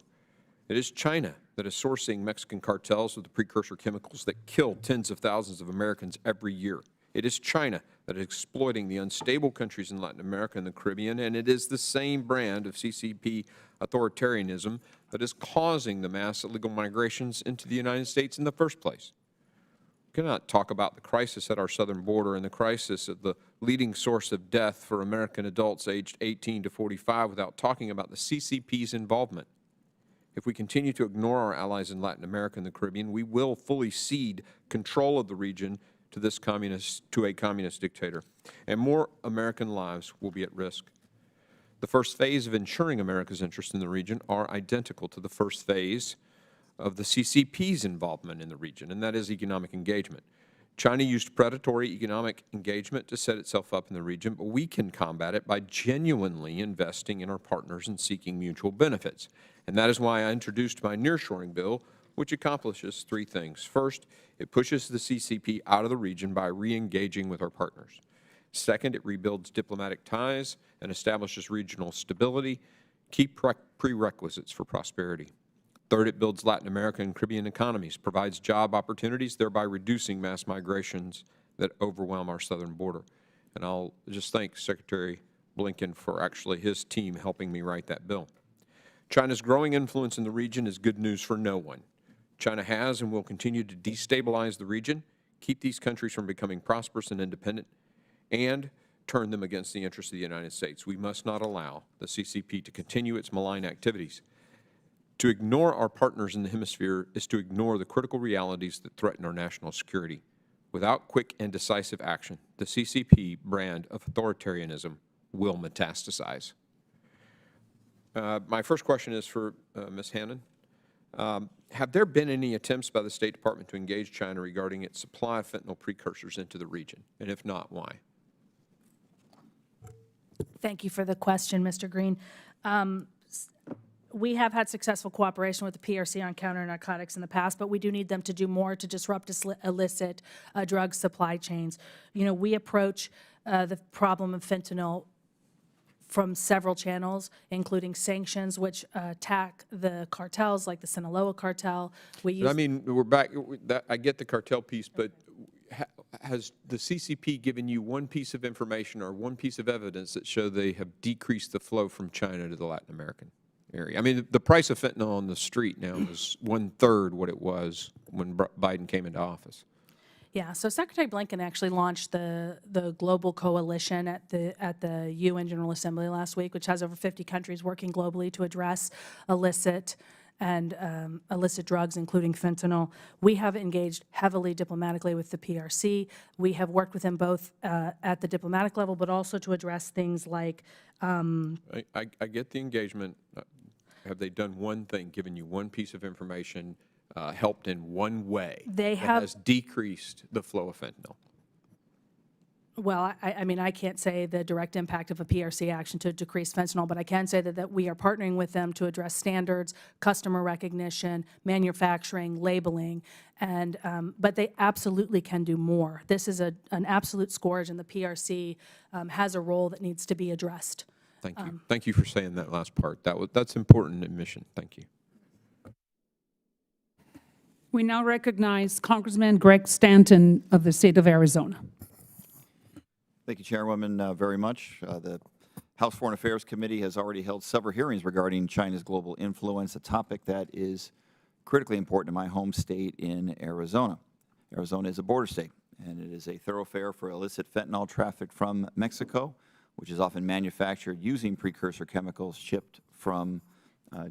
It is China that is sourcing Mexican cartels with the precursor chemicals that kill tens of thousands of Americans every year. It is China that is exploiting the unstable countries in Latin America and the Caribbean, and it is the same brand of CCP authoritarianism that is causing the mass illegal migrations into the United States in the first place. We cannot talk about the crisis at our southern border and the crisis of the leading source of death for American adults aged 18 to 45 without talking about the CCP's involvement. If we continue to ignore our allies in Latin America and the Caribbean, we will fully cede control of the region to a communist dictator, and more American lives will be at risk. The first phase of ensuring America's interests in the region are identical to the first phase of the CCP's involvement in the region, and that is economic engagement. China used predatory economic engagement to set itself up in the region, but we can combat it by genuinely investing in our partners and seeking mutual benefits. And that is why I introduced my nearshoring bill, which accomplishes three things. First, it pushes the CCP out of the region by re-engaging with our partners. Second, it rebuilds diplomatic ties and establishes regional stability, key prerequisites for prosperity. Third, it builds Latin American and Caribbean economies, provides job opportunities, thereby reducing mass migrations that overwhelm our southern border. And I'll just thank Secretary Blinken for actually his team helping me write that bill. China's growing influence in the region is good news for no one. China has and will continue to destabilize the region, keep these countries from becoming prosperous and independent, and turn them against the interests of the United States. We must not allow the CCP to continue its malign activities. To ignore our partners in the hemisphere is to ignore the critical realities that threaten our national security. Without quick and decisive action, the CCP brand of authoritarianism will metastasize. My first question is for Ms. Hannan. Have there been any attempts by the State Department to engage China regarding its supply of fentanyl precursors into the region? And if not, why? Thank you for the question, Mr. Green. We have had successful cooperation with the PRC on counter-narcotics in the past, but we do need them to do more to disrupt illicit drug supply chains. You know, we approach the problem of fentanyl from several channels, including sanctions, which attack the cartels like the Sinaloa cartel. I mean, we're back. I get the cartel piece, but has the CCP given you one piece of information or one piece of evidence that show they have decreased the flow from China to the Latin American area? I mean, the price of fentanyl on the street now is 1/3 what it was when Biden came into office. Yeah, so Secretary Blinken actually launched the global coalition at the UN General Assembly last week, which has over 50 countries working globally to address illicit drugs, including fentanyl. We have engaged heavily diplomatically with the PRC. We have worked with them both at the diplomatic level, but also to address things like. I get the engagement. Have they done one thing, given you one piece of information, helped in one way that has decreased the flow of fentanyl? Well, I mean, I can't say the direct impact of a PRC action to decrease fentanyl, but I can say that we are partnering with them to address standards, customer recognition, manufacturing, labeling, and but they absolutely can do more. This is an absolute scourge, and the PRC has a role that needs to be addressed. Thank you. Thank you for saying that last part. That's important admission. Thank you. We now recognize Congressman Greg Stanton of the state of Arizona. Thank you, Chairwoman, very much. The House Foreign Affairs Committee has already held several hearings regarding China's global influence, a topic that is critically important in my home state in Arizona. Arizona is a border state, and it is a thoroughfare for illicit fentanyl trafficked from Mexico, which is often manufactured using precursor chemicals shipped from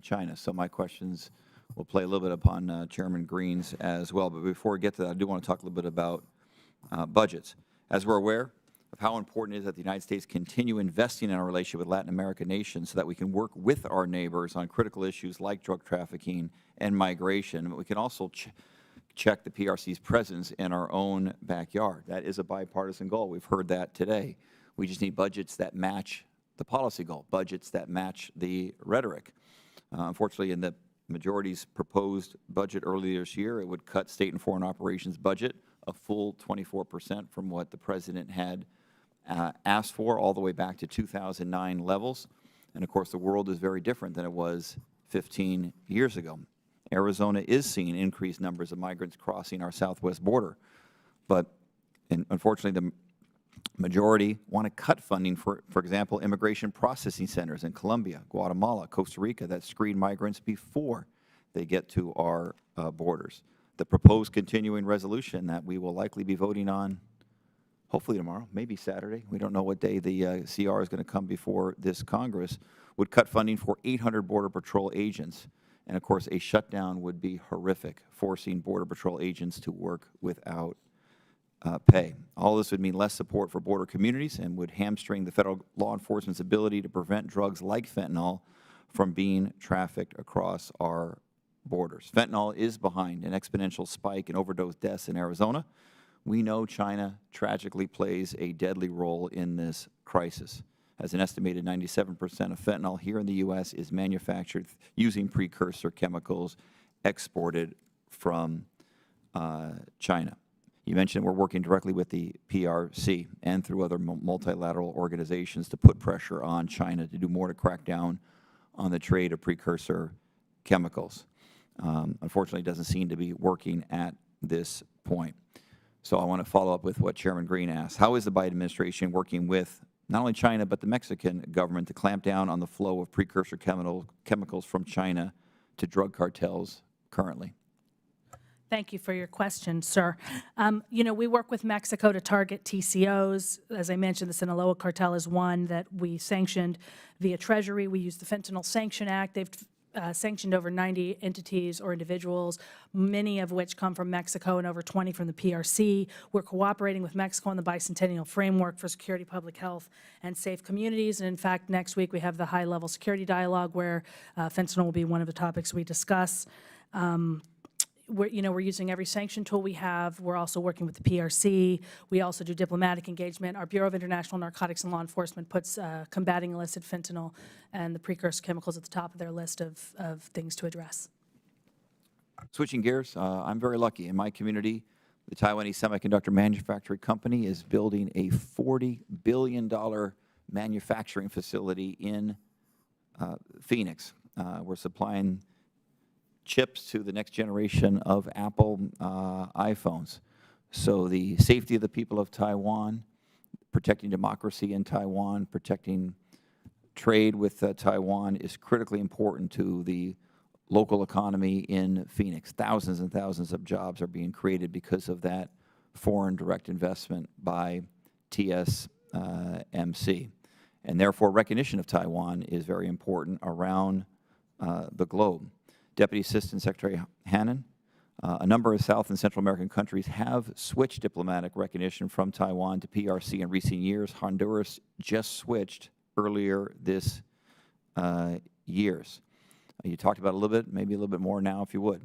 China. So my questions will play a little bit upon Chairman Green's as well. But before we get to that, I do want to talk a little bit about budgets. As we're aware of how important it is that the United States continue investing in our relationship with Latin American nations so that we can work with our neighbors on critical issues like drug trafficking and migration. But we can also check the PRC's presence in our own backyard. That is a bipartisan goal. We've heard that today. We just need budgets that match the policy goal, budgets that match the rhetoric. Unfortunately, in the majority's proposed budget earlier this year, it would cut state and foreign operations budget a full 24% from what the President had asked for all the way back to 2009 levels. And of course, the world is very different than it was 15 years ago. Arizona is seeing increased numbers of migrants crossing our southwest border. But unfortunately, the majority want to cut funding for example, immigration processing centers in Colombia, Guatemala, Costa Rica that screen migrants before they get to our borders. The proposed continuing resolution that we will likely be voting on hopefully tomorrow, maybe Saturday. We don't know what day the CR is going to come before this Congress, would cut funding for 800 Border Patrol agents. And of course, a shutdown would be horrific, forcing Border Patrol agents to work without pay. All this would mean less support for border communities and would hamstring the federal law enforcement's ability to prevent drugs like fentanyl from being trafficked across our borders. Fentanyl is behind an exponential spike in overdose deaths in Arizona. We know China tragically plays a deadly role in this crisis, as an estimated 97% of fentanyl here in the U.S. is manufactured using precursor chemicals exported from China. You mentioned we're working directly with the PRC and through other multilateral organizations to put pressure on China to do more to crack down on the trade of precursor chemicals. Unfortunately, it doesn't seem to be working at this point. So I want to follow up with what Chairman Green asked. How is the Biden administration working with not only China but the Mexican government to clamp down on the flow of precursor chemicals from China to drug cartels currently? Thank you for your question, sir. You know, we work with Mexico to target TCOs. As I mentioned, the Sinaloa cartel is one that we sanctioned via Treasury. We use the Fentanyl Sanction Act. They've sanctioned over 90 entities or individuals, many of which come from Mexico and over 20 from the PRC. We're cooperating with Mexico on the Bicentennial Framework for Security, Public Health, and Safe Communities. And in fact, next week we have the high-level security dialogue where fentanyl will be one of the topics we discuss. We're using every sanction tool we have. We're also working with the PRC. We also do diplomatic engagement. Our Bureau of International Narcotics and Law Enforcement puts combating illicit fentanyl and the precursor chemicals at the top of their list of things to address. Switching gears, I'm very lucky. In my community, the Taiwanese Semiconductor Manufacturing Company is building a $40 billion manufacturing facility in Phoenix. We're supplying chips to the next generation of Apple iPhones. So the safety of the people of Taiwan, protecting democracy in Taiwan, protecting trade with Taiwan is critically important to the local economy in Phoenix. Thousands and thousands of jobs are being created because of that foreign direct investment by TSMC. And therefore, recognition of Taiwan is very important around the globe. Deputy Assistant Secretary Hannan, a number of South and Central American countries have switched diplomatic recognition from Taiwan to PRC in recent years. Honduras just switched earlier this years. You talked about it a little bit, maybe a little bit more now if you would.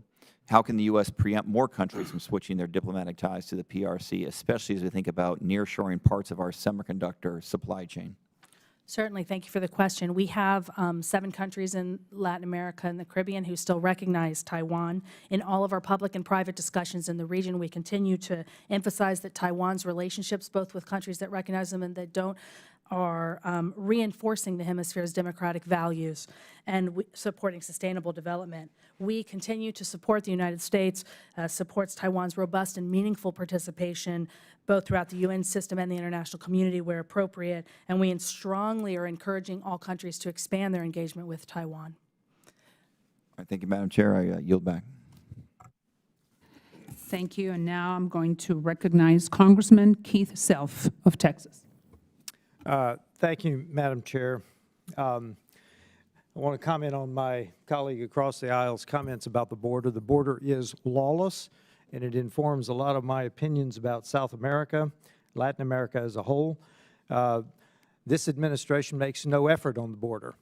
How can the U.S. preempt more countries from switching their diplomatic ties to the PRC, especially as we think about nearshoring parts of our semiconductor supply chain? Certainly. Thank you for the question. We have 7 countries in Latin America and the Caribbean who still recognize Taiwan. In all of our public and private discussions in the region, we continue to emphasize that Taiwan's relationships, both with countries that recognize them and that don't, are reinforcing the Hemisphere's democratic values and supporting sustainable development. We continue to support the United States, supports Taiwan's robust and meaningful participation both throughout the UN system and the international community where appropriate, and we strongly are encouraging all countries to expand their engagement with Taiwan. All right, thank you, Madam Chair. I yield back. Thank you. And now I'm going to recognize Congressman Keith Self of Texas. Thank you, Madam Chair. I want to comment on my colleague across the aisle's comments about the border. The border is lawless, and it informs a lot of my opinions about South America, Latin America as a whole. This administration makes no effort on the border.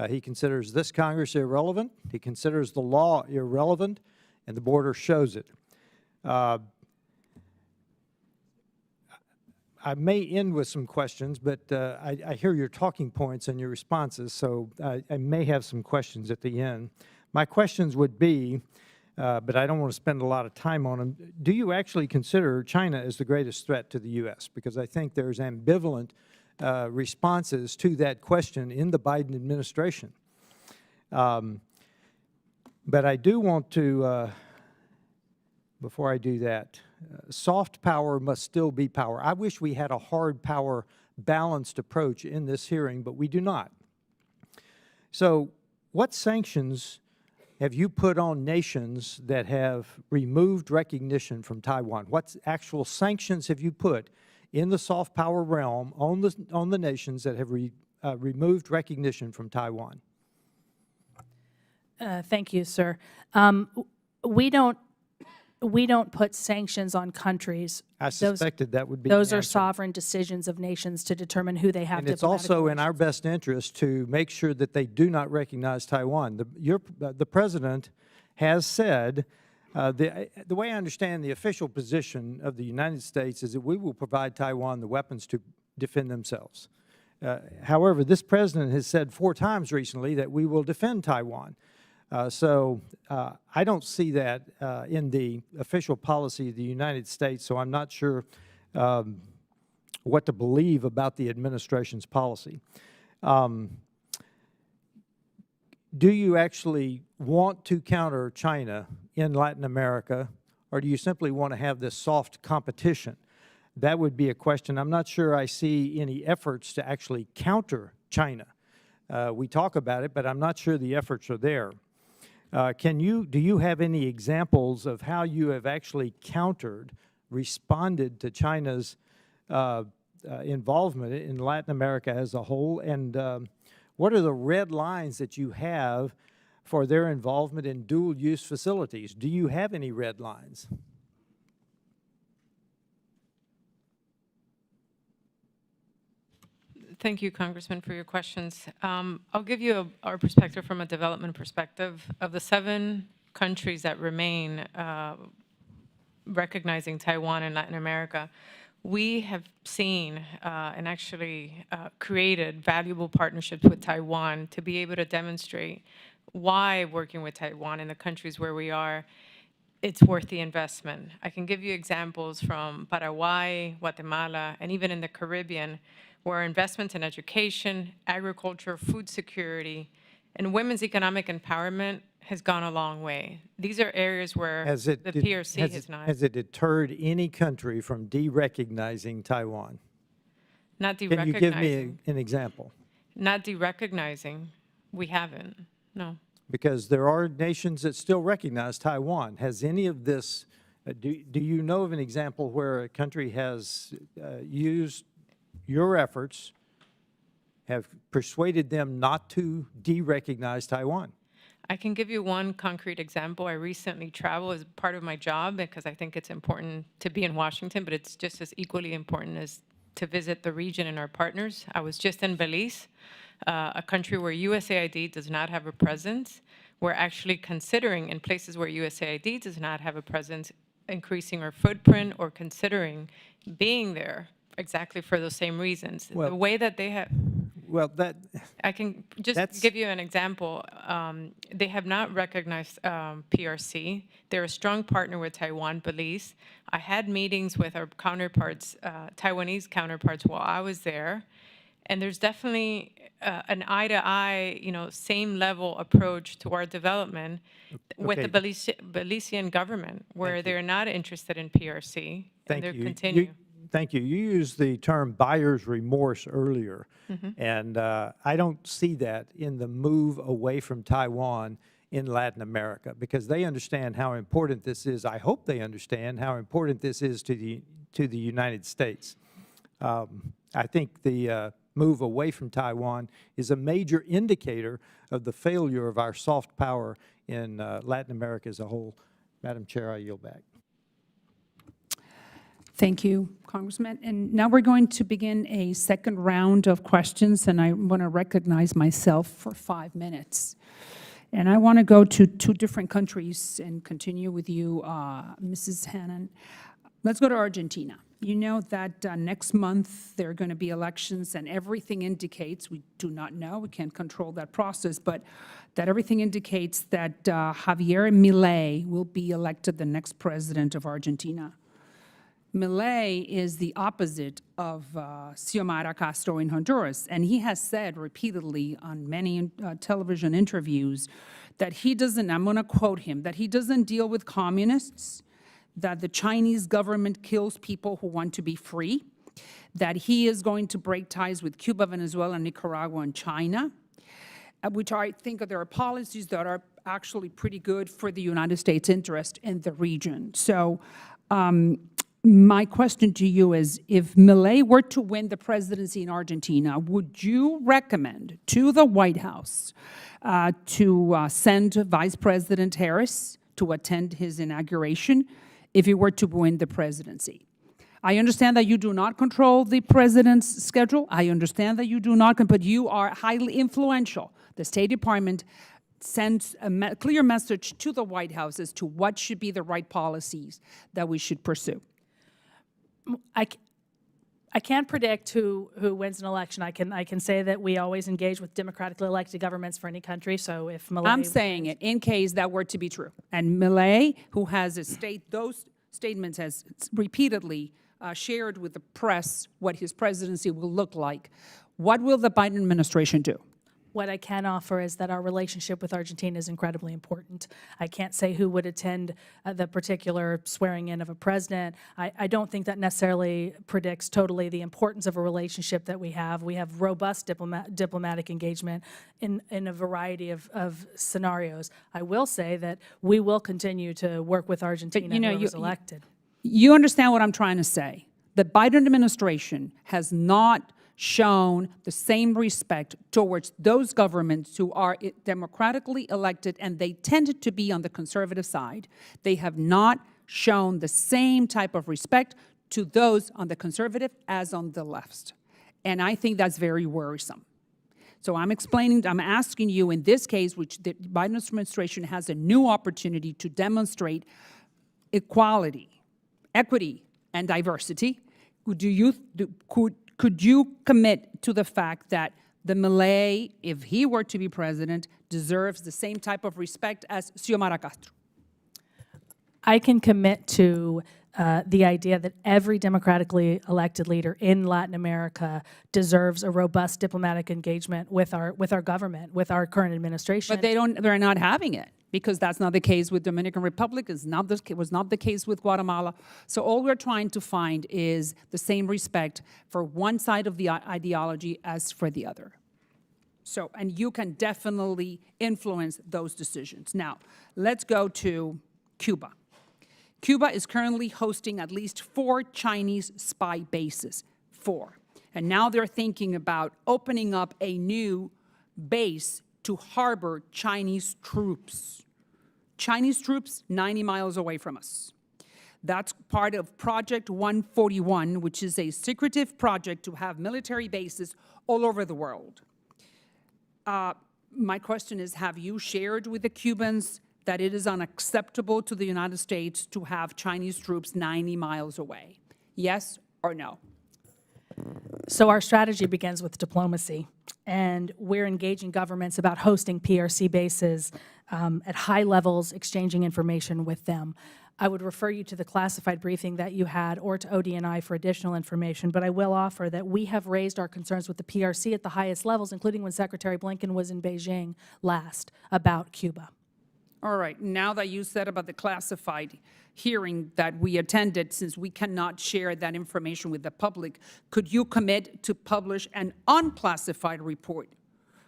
He considers this Congress irrelevant. He considers the law irrelevant, and the border shows it. I may end with some questions, but I hear your talking points and your responses, so I may have some questions at the end. My questions would be, but I don't want to spend a lot of time on them, do you actually consider China as the greatest threat to the U.S.? Because I think there's ambivalent responses to that question in the Biden administration. But I do want to, before I do that, soft power must still be power. I wish we had a hard power balanced approach in this hearing, but we do not. So what sanctions have you put on nations that have removed recognition from Taiwan? What actual sanctions have you put in the soft power realm on the nations that have removed recognition from Taiwan? Thank you, sir. We don't put sanctions on countries. I suspected that would be Those the are answer. sovereign decisions of nations to determine who they have And it's diplomatic also in our relations best interest to make sure that they do not recognize Taiwan. The President has said, the way I understand the official position of the United States is that we will provide Taiwan the weapons to defend themselves. However, this President has said 4 times recently that we will defend Taiwan. So I don't see that in the official policy of the United States, so I'm not sure what to believe about the administration's policy. Do you actually want to counter China in Latin America, or do you simply want to have this soft competition? That would be a question. I'm not sure I see any efforts to actually counter China. We talk about it, but I'm not sure the efforts are there. Do you have any examples of how you have actually responded to China's involvement in Latin America as a whole? And what are the red lines that you have for their involvement in dual-use facilities? Do you have any red lines? Thank you, Congressman, for your questions. I'll give you our perspective from a development perspective. Of the 7 countries that remain recognizing Taiwan and Latin America, we have seen and actually created valuable partnerships with Taiwan to be able to demonstrate why working with Taiwan in the countries where we are, it's worth the investment. I can give you examples from Paraguay, Guatemala, and even in the Caribbean, where investments in education, agriculture, food security, and women's economic empowerment has gone a long way. These are areas where the PRC has not. Has it deterred any country from de-recognizing Taiwan? Not de-recognizing. Can you give me an example? Not de-recognizing. We haven't, no. Because there are nations that still recognize Taiwan. Has any of this, do you know of an example where a country has used your efforts, have persuaded them not to de-recognize Taiwan? I can give you one concrete example. I recently traveled as part of my job because I think it's important to be in Washington, but it's just as equally important as to visit the region and our partners. I was just in Belize, a country where USAID does not have a presence. We're actually considering, in places where USAID does not have a presence, increasing our footprint or considering being there exactly for those same reasons. Well, the way that they have... Well, I can just give you an example. They have not recognized PRC. They're a strong partner with Taiwan, Belize. I had meetings with our counterparts, Taiwanese counterparts, while I was there. And there's definitely an eye-to-eye, same level approach to our development with the Belizean government, where they're not interested in PRC, and they're continue. Thank you. You used the term buyer's remorse earlier, and I don't see that in the move away from Taiwan in Latin America, because they understand how important this is. I hope they understand how important this is to the United States. I think the move away from Taiwan is a major indicator of the failure of our soft power in Latin America as a whole. Madam Chair, I yield back. Thank you, Congressman. And now we're going to begin a second round of questions, and I want to recognize myself for 5 minutes. And I want to go to 2 different countries and continue with you, Mrs. Hannan. Let's go to Argentina. You know that next month there are going to be elections, and everything indicates, we do not know, we can't control that process, but that everything indicates that Javier Milei will be elected the next president of Argentina. Milei is the opposite of Xiomara Castro in Honduras, and he has said repeatedly on many television interviews that he doesn't, I'm going to quote him, that he doesn't deal with communists, that the Chinese government kills people who want to be free, that he is going to break ties with Cuba, Venezuela, Nicaragua, and China, which I think there are policies that are actually pretty good for the United States' interest in the region. So my question to you is, if Milei were to win the presidency in Argentina, would you recommend to the White House to send Vice President Harris to attend his inauguration if he were to win the presidency? I understand that you do not control the president's schedule. I understand that you do not, but you are highly influential. The State Department sends a clear message to the White House as to what should be the right policies that we should pursue. I can't predict who wins an election. I can say that we always engage with democratically elected governments for any country. So if Milei, I'm saying it in case that were to be true. And Milei, who has those statements has repeatedly shared with the press what his presidency will look like, what will the Biden administration do? what I can offer is that our relationship with Argentina is incredibly important. I can't say who would attend the particular swearing in of a president. I don't think that necessarily predicts totally the importance of a relationship that we have. We have robust diplomatic engagement in a variety of scenarios. I will say that we will continue to work with Argentina, whoever's elected. You understand what I'm trying to say. The Biden administration has not shown the same respect towards those governments who are democratically elected, and they tended to be on the conservative side. They have not shown the same type of respect to those on the conservative as on the left. And I think that's very worrisome. So I'm asking you in this case, which the Biden administration has a new opportunity to demonstrate equality, equity, and diversity. Could you commit to the fact that the Milei, if he were to be president, deserves the same type of respect as Xiomara Castro? I can commit to the idea that every democratically elected leader in Latin America deserves a robust diplomatic engagement with our government, with our current administration. But they're not having it, because that's not the case with Dominican Republic. It was not the case with Guatemala. So all we're trying to find is the same respect for one side of the ideology as for the other. So, and you can definitely influence those decisions. Now, let's go to Cuba. Cuba is currently hosting at least 4 Chinese spy bases, 4. And now they're thinking about opening up a new base to harbor Chinese troops. Chinese troops 90 miles away from us. That's part of Project 141, which is a secretive project to have military bases all over the world. My question is, have you shared with the Cubans that it is unacceptable to the United States to have Chinese troops 90 miles away? Yes or no? So our strategy begins with diplomacy, and we're engaging governments about hosting PRC bases at high levels, exchanging information with them. I would refer you to the classified briefing that you had or to ODNI for additional information, but I will offer that we have raised our concerns with the PRC at the highest levels, including when Secretary Blinken was in Beijing last, about Cuba. All right, now that you said about the classified hearing that we attended, since we cannot share that information with the public, could you commit to publish an unclassified report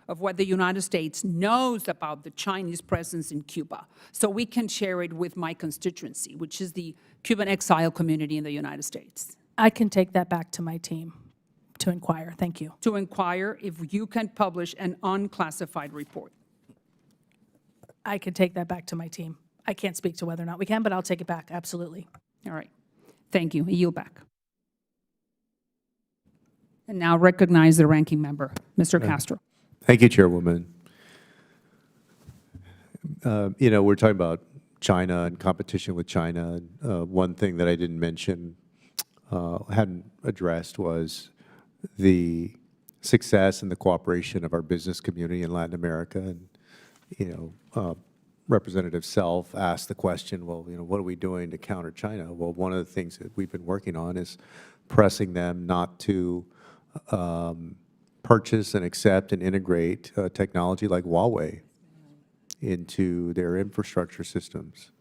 of what the United States knows about the Chinese presence in Cuba, so we can share it with my constituency, which is the Cuban exile community in the United States? I can take that back to my team to inquire. Thank you. To inquire if you can publish an unclassified report. I could take that back to my team. I can't speak to whether or not we can, but I'll take it back, absolutely. All right, thank you. I yield back. And now recognize the ranking member, Mr. Castro. Thank you, Chairwoman. You know, we're talking about China and competition with China. One thing that I didn't mention, hadn't addressed, was the success and the cooperation of our business community in Latin America. And, you know, Representative Self asked the question, well, you know, what are we doing to counter China? Well, one of the things that we've been working on is pressing them not to purchase and accept and integrate technology like Huawei into their infrastructure systems.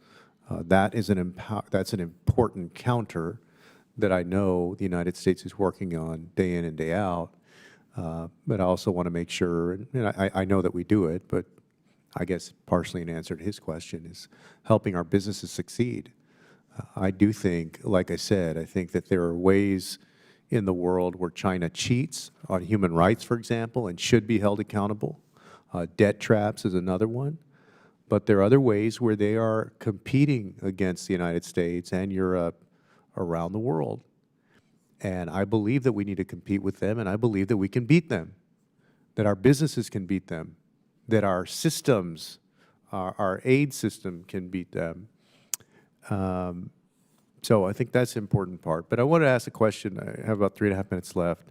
That's an important counter that I know the United States is working on day in and day out. But I also want to make sure, and I know that we do it, but I guess partially in answer to his question is helping our businesses succeed. I do think, like I said, I think that there are ways in the world where China cheats on human rights, for example, and should be held accountable. Debt traps is another one. But there are other ways where they are competing against the United States and Europe around the world. And I believe that we need to compete with them, and I believe that we can beat them, that our businesses can beat them, that our systems, our aid system can beat them. So I think that's an important part. But I want to ask a question. I have about 3.5 minutes left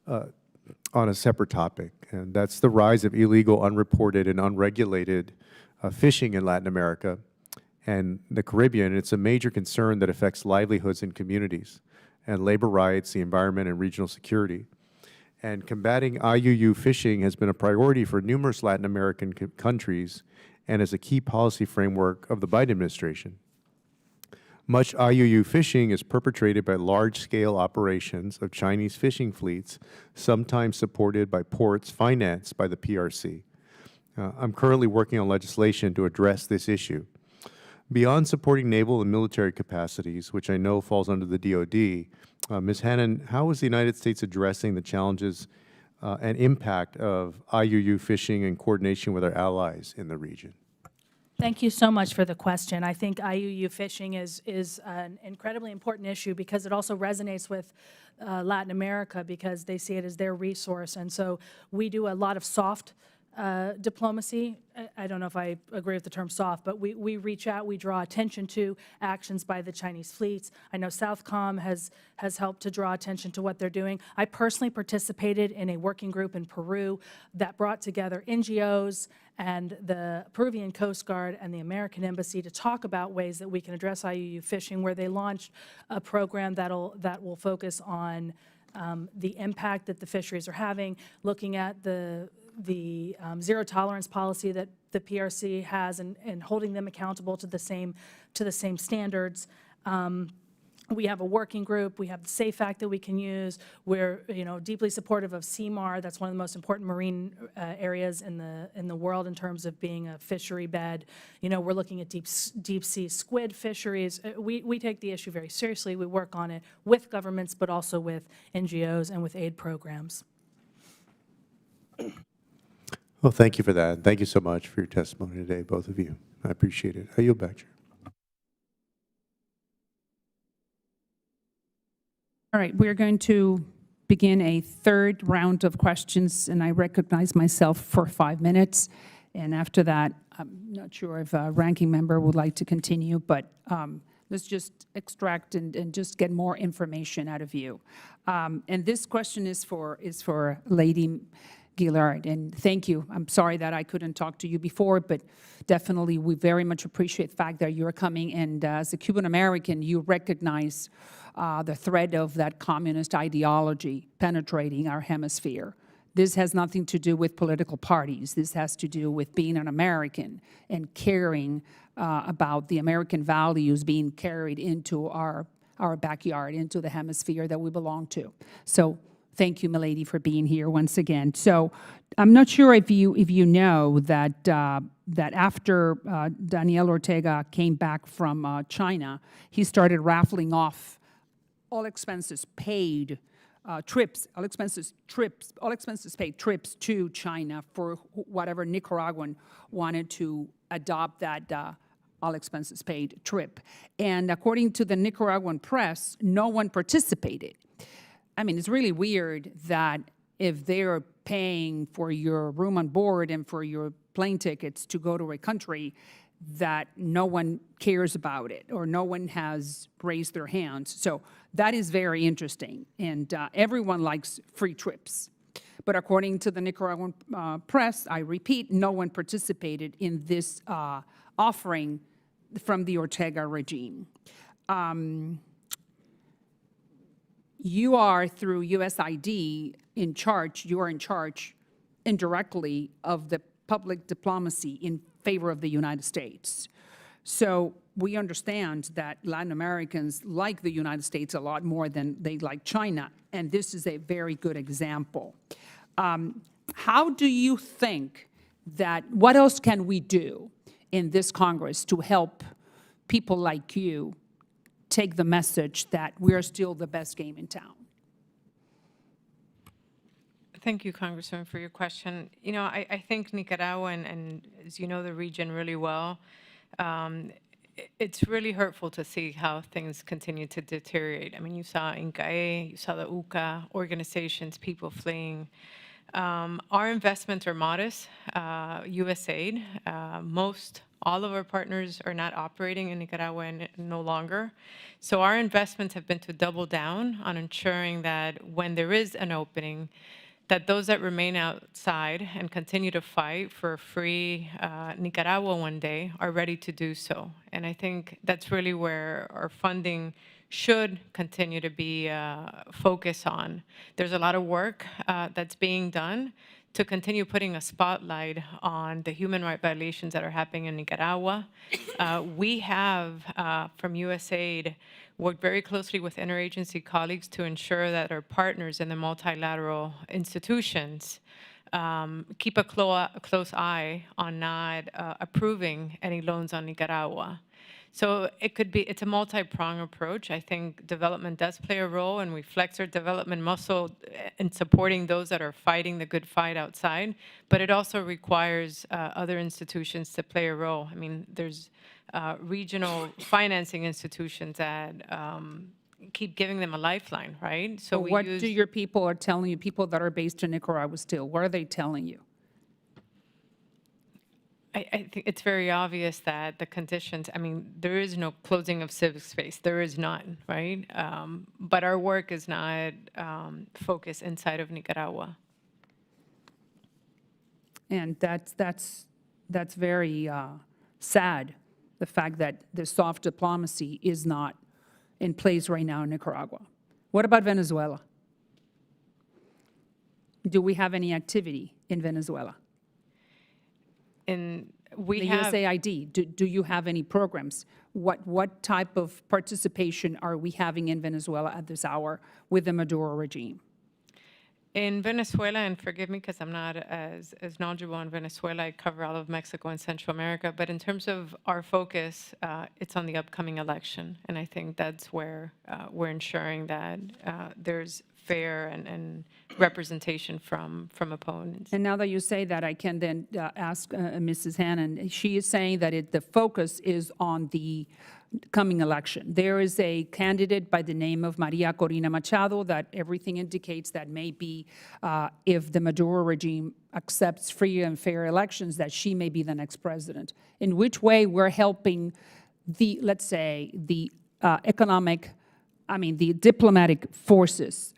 on a separate topic, and that's the rise of illegal, unreported, and unregulated fishing in Latin America and the Caribbean. It's a major concern that affects livelihoods and communities, and labor rights, the environment, and regional security. And combating IUU fishing has been a priority for numerous Latin American countries and is a key policy framework of the Biden administration. Much IUU fishing is perpetrated by large-scale operations of Chinese fishing fleets, sometimes supported by ports financed by the PRC. I'm currently working on legislation to address this issue. Beyond supporting naval and military capacities, which I know falls under the DoD, Ms. Hannan, how is the United States addressing the challenges and impact of IUU fishing in coordination with our allies in the region? Thank you so much for the question. I think IUU fishing is an incredibly important issue because it also resonates with Latin America because they see it as their resource. And so we do a lot of soft diplomacy. I don't know if I agree with the term soft, but we reach out, we draw attention to actions by the Chinese fleets. I know Southcom has helped to draw attention to what they're doing. I personally participated in a working group in Peru that brought together NGOs and the Peruvian Coast Guard and the American Embassy to talk about ways that we can address IUU fishing, where they launched a program that will focus on the impact that the fisheries are having, looking at the zero tolerance policy that the PRC has and holding them accountable to the same standards. We have a working group. We have the SAFE Act that we can use. We're deeply supportive of CMAR. That's one of the most important marine areas in the world in terms of being a fishery bed. We're looking at deep sea squid fisheries. We take the issue very seriously. We work on it with governments, but also with NGOs and with aid programs. Well, thank you for that. Thank you so much for your testimony today, both of you. I appreciate it. I yield back, Chair. All right, we're going to begin a third round of questions, and I recognize myself for 5 minutes. And after that, I'm not sure if a ranking member would like to continue, but let's just extract and just get more information out of you. And this question is for Lady Guilarte, and thank you. I'm sorry that I couldn't talk to you before, but definitely we very much appreciate the fact that you're coming, and as a Cuban American, you recognize the threat of that communist ideology penetrating our hemisphere. This has nothing to do with political parties. This has to do with being an American and caring about the American values being carried into our backyard, into the hemisphere that we belong to. So thank you, Mileydi, for being here once again. So I'm not sure if you know that that after Daniel Ortega came back from China, he started raffling off all expenses paid trips, all expenses paid trips to China for whatever Nicaraguan wanted to adopt that all expenses paid trip. And according to the Nicaraguan press, no one participated. I mean, it's really weird that if they're paying for your room and board and for your plane tickets to go to a country, that no one cares about it or no one has raised their hands. So that is very interesting, and everyone likes free trips. But according to the Nicaraguan press, I repeat, no one participated in this offering from the Ortega regime. You are, through USAID, in charge, you are in charge indirectly of the public diplomacy in favor of the United States. So we understand that Latin Americans like the United States a lot more than they like China, and this is a very good example. How do you think that, what else can we do in this Congress to help people like you take the message that we're still the best game in town? Thank you, Congressman, for your question. You know, I think Nicaragua, and as you know the region really well, it's really hurtful to see how things continue to deteriorate. I mean, you saw INCAE, you saw the UCA organizations, people fleeing. Our investments are modest. USAID, all of our partners are not operating in Nicaragua no longer. So our investments have been to double down on ensuring that when there is an opening, that those that remain outside and continue to fight for a free Nicaragua one day are ready to do so. And I think that's really where our funding should continue to be focused on. There's a lot of work that's being done to continue putting a spotlight on the human rights violations that are happening in Nicaragua. We have, from USAID, worked very closely with interagency colleagues to ensure that our partners in the multilateral institutions keep a close eye on not approving any loans on Nicaragua. So it's a multi-pronged approach. I think development does play a role, and we flex our development muscle in supporting those that are fighting the good fight outside, but it also requires other institutions to play a role. I mean, there's regional financing institutions that keep giving them a lifeline, right? So what do your people are telling you, people that are based in Nicaragua still? What are they telling you? I think it's very obvious that the conditions, I mean, there is no closing of civic space. There is none, right? But our work is not focused inside of Nicaragua. And that's very sad, the fact that the soft diplomacy is not in place right now in Nicaragua. What about Venezuela? Do we have any activity in Venezuela? And we the have USAID, do you have any programs? What type of participation are we having in Venezuela at this hour with the Maduro regime? in Venezuela, and forgive me because I'm not as knowledgeable on Venezuela, I cover all of Mexico and Central America, but in terms of our focus, it's on the upcoming election, and I think that's where we're ensuring that there's fair and representation from opponents. And now that you say that, I can then ask Mrs. Hannan. She is saying that the focus is on the coming election. There is a candidate by the name of Maria Corina Machado that everything indicates that maybe if the Maduro regime accepts free and fair elections, that she may be the next president. In which way we're helping the, let's say, the economic, the diplomatic forces,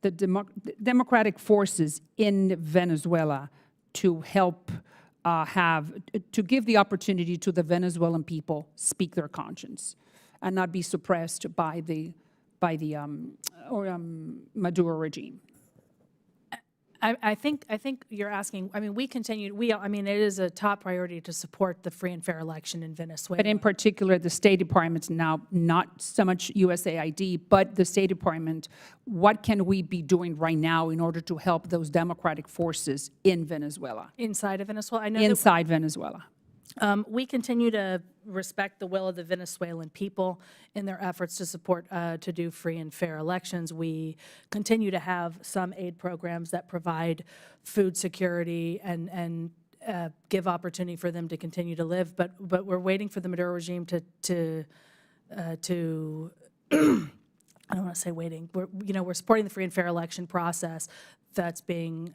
the democratic forces in Venezuela to help to give the opportunity to the Venezuelan people speak their conscience and not be suppressed by the Maduro regime. I think you're asking, I mean, it is a top priority to support the free and fair election in Venezuela. But in particular, the State Department's now not so much USAID, but the State Department, what can we be doing right now in order to help those democratic forces in Venezuela? Inside of Venezuela? I know Inside Venezuela. we continue to respect the will of the Venezuelan people in their efforts to support, to do free and fair elections. We continue to have some aid programs that provide food security and give opportunity for them to continue to live. But we're waiting for the Maduro regime to I don't want to say waiting. We're supporting the free and fair election process that's being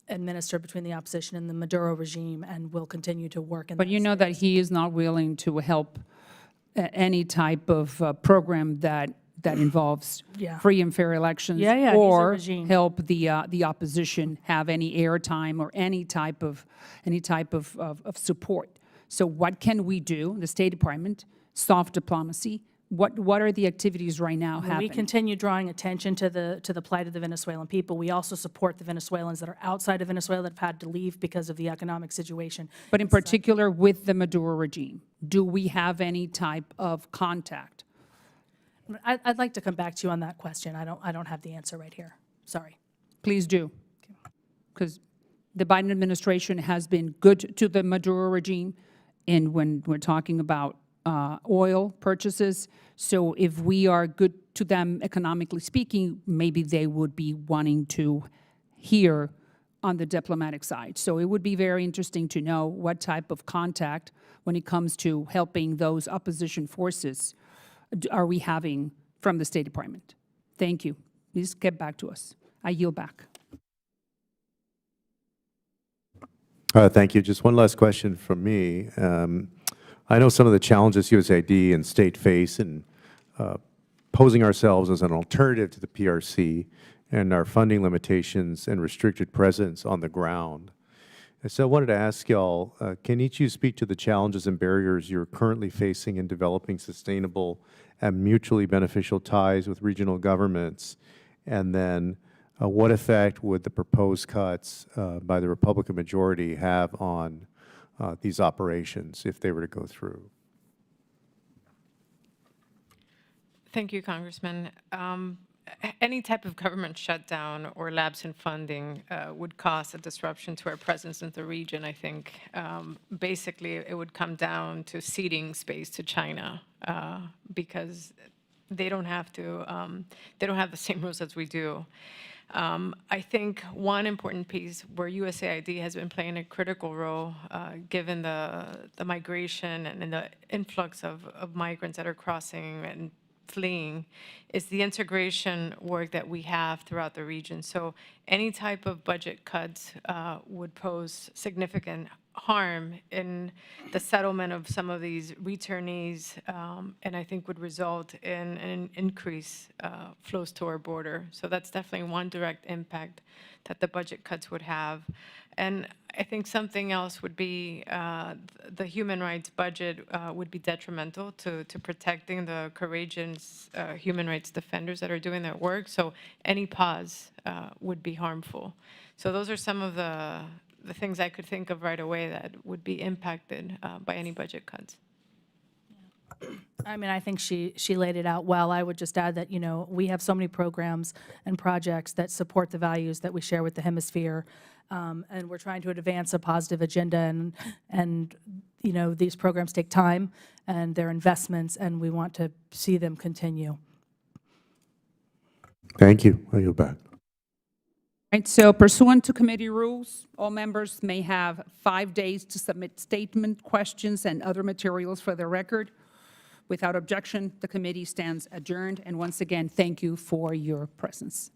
administered between the opposition and the Maduro regime, and will continue to work in that But you know that he is not willing to help any type of program that involves Yeah. free and fair elections, Yeah, he's a or regime. help the opposition have any airtime or any type of support. So what can we do? The State Department, soft diplomacy. What are the activities right now We happening? continue drawing attention to the plight of the Venezuelan people. We also support the Venezuelans that are outside of Venezuela that have had to leave because of the economic situation. But in particular with the Maduro regime, do we have any type of contact? I'd like to come back to you on that question. I don't have the answer right here. Sorry. Please do. Because the Biden administration has been good to the Maduro regime, and when we're talking about oil purchases. So if we are good to them economically speaking, maybe they would be wanting to hear on the diplomatic side. So it would be very interesting to know what type of contact when it comes to helping those opposition forces are we having from the State Department. Thank you. Please get back to us. I yield back. Thank you. Just one last question from me. I know some of the challenges USAID and state face in posing ourselves as an alternative to the PRC and our funding limitations and restricted presence on the ground. And so I wanted to ask y'all, can each of you speak to the challenges and barriers you're currently facing in developing sustainable and mutually beneficial ties with regional governments? And then what effect would the proposed cuts by the Republican majority have on these operations if they were to go through? Thank you, Congressman. Any type of government shutdown or lapse in funding would cause a disruption to our presence in the region, I think. Basically, it would come down to ceding space to China because they don't have to, they don't have the same rules as we do. I think one important piece where USAID has been playing a critical role, given the migration and the influx of migrants that are crossing and fleeing, is the integration work that we have throughout the region. So any type of budget cuts would pose significant harm in the settlement of some of these returnees, and I think would result in an increase flows to our border. So that's definitely one direct impact that the budget cuts would have. And I think something else would be the human rights budget would be detrimental to protecting the courageous human rights defenders that are doing their work. So any pause would be harmful. So those are some of the things I could think of right away that would be impacted by any budget cuts. I mean, I think she laid it out well. I would just add that, we have so many programs and projects that support the values that we share with the Hemisphere, and we're trying to advance a positive agenda, and these programs take time, and they're investments, and we want to see them continue. Thank you. I yield back. Right, so pursuant to committee rules, all members may have 5 days to submit statement, questions, and other materials for the record. Without objection, the committee stands adjourned. And once again, thank you for your presence.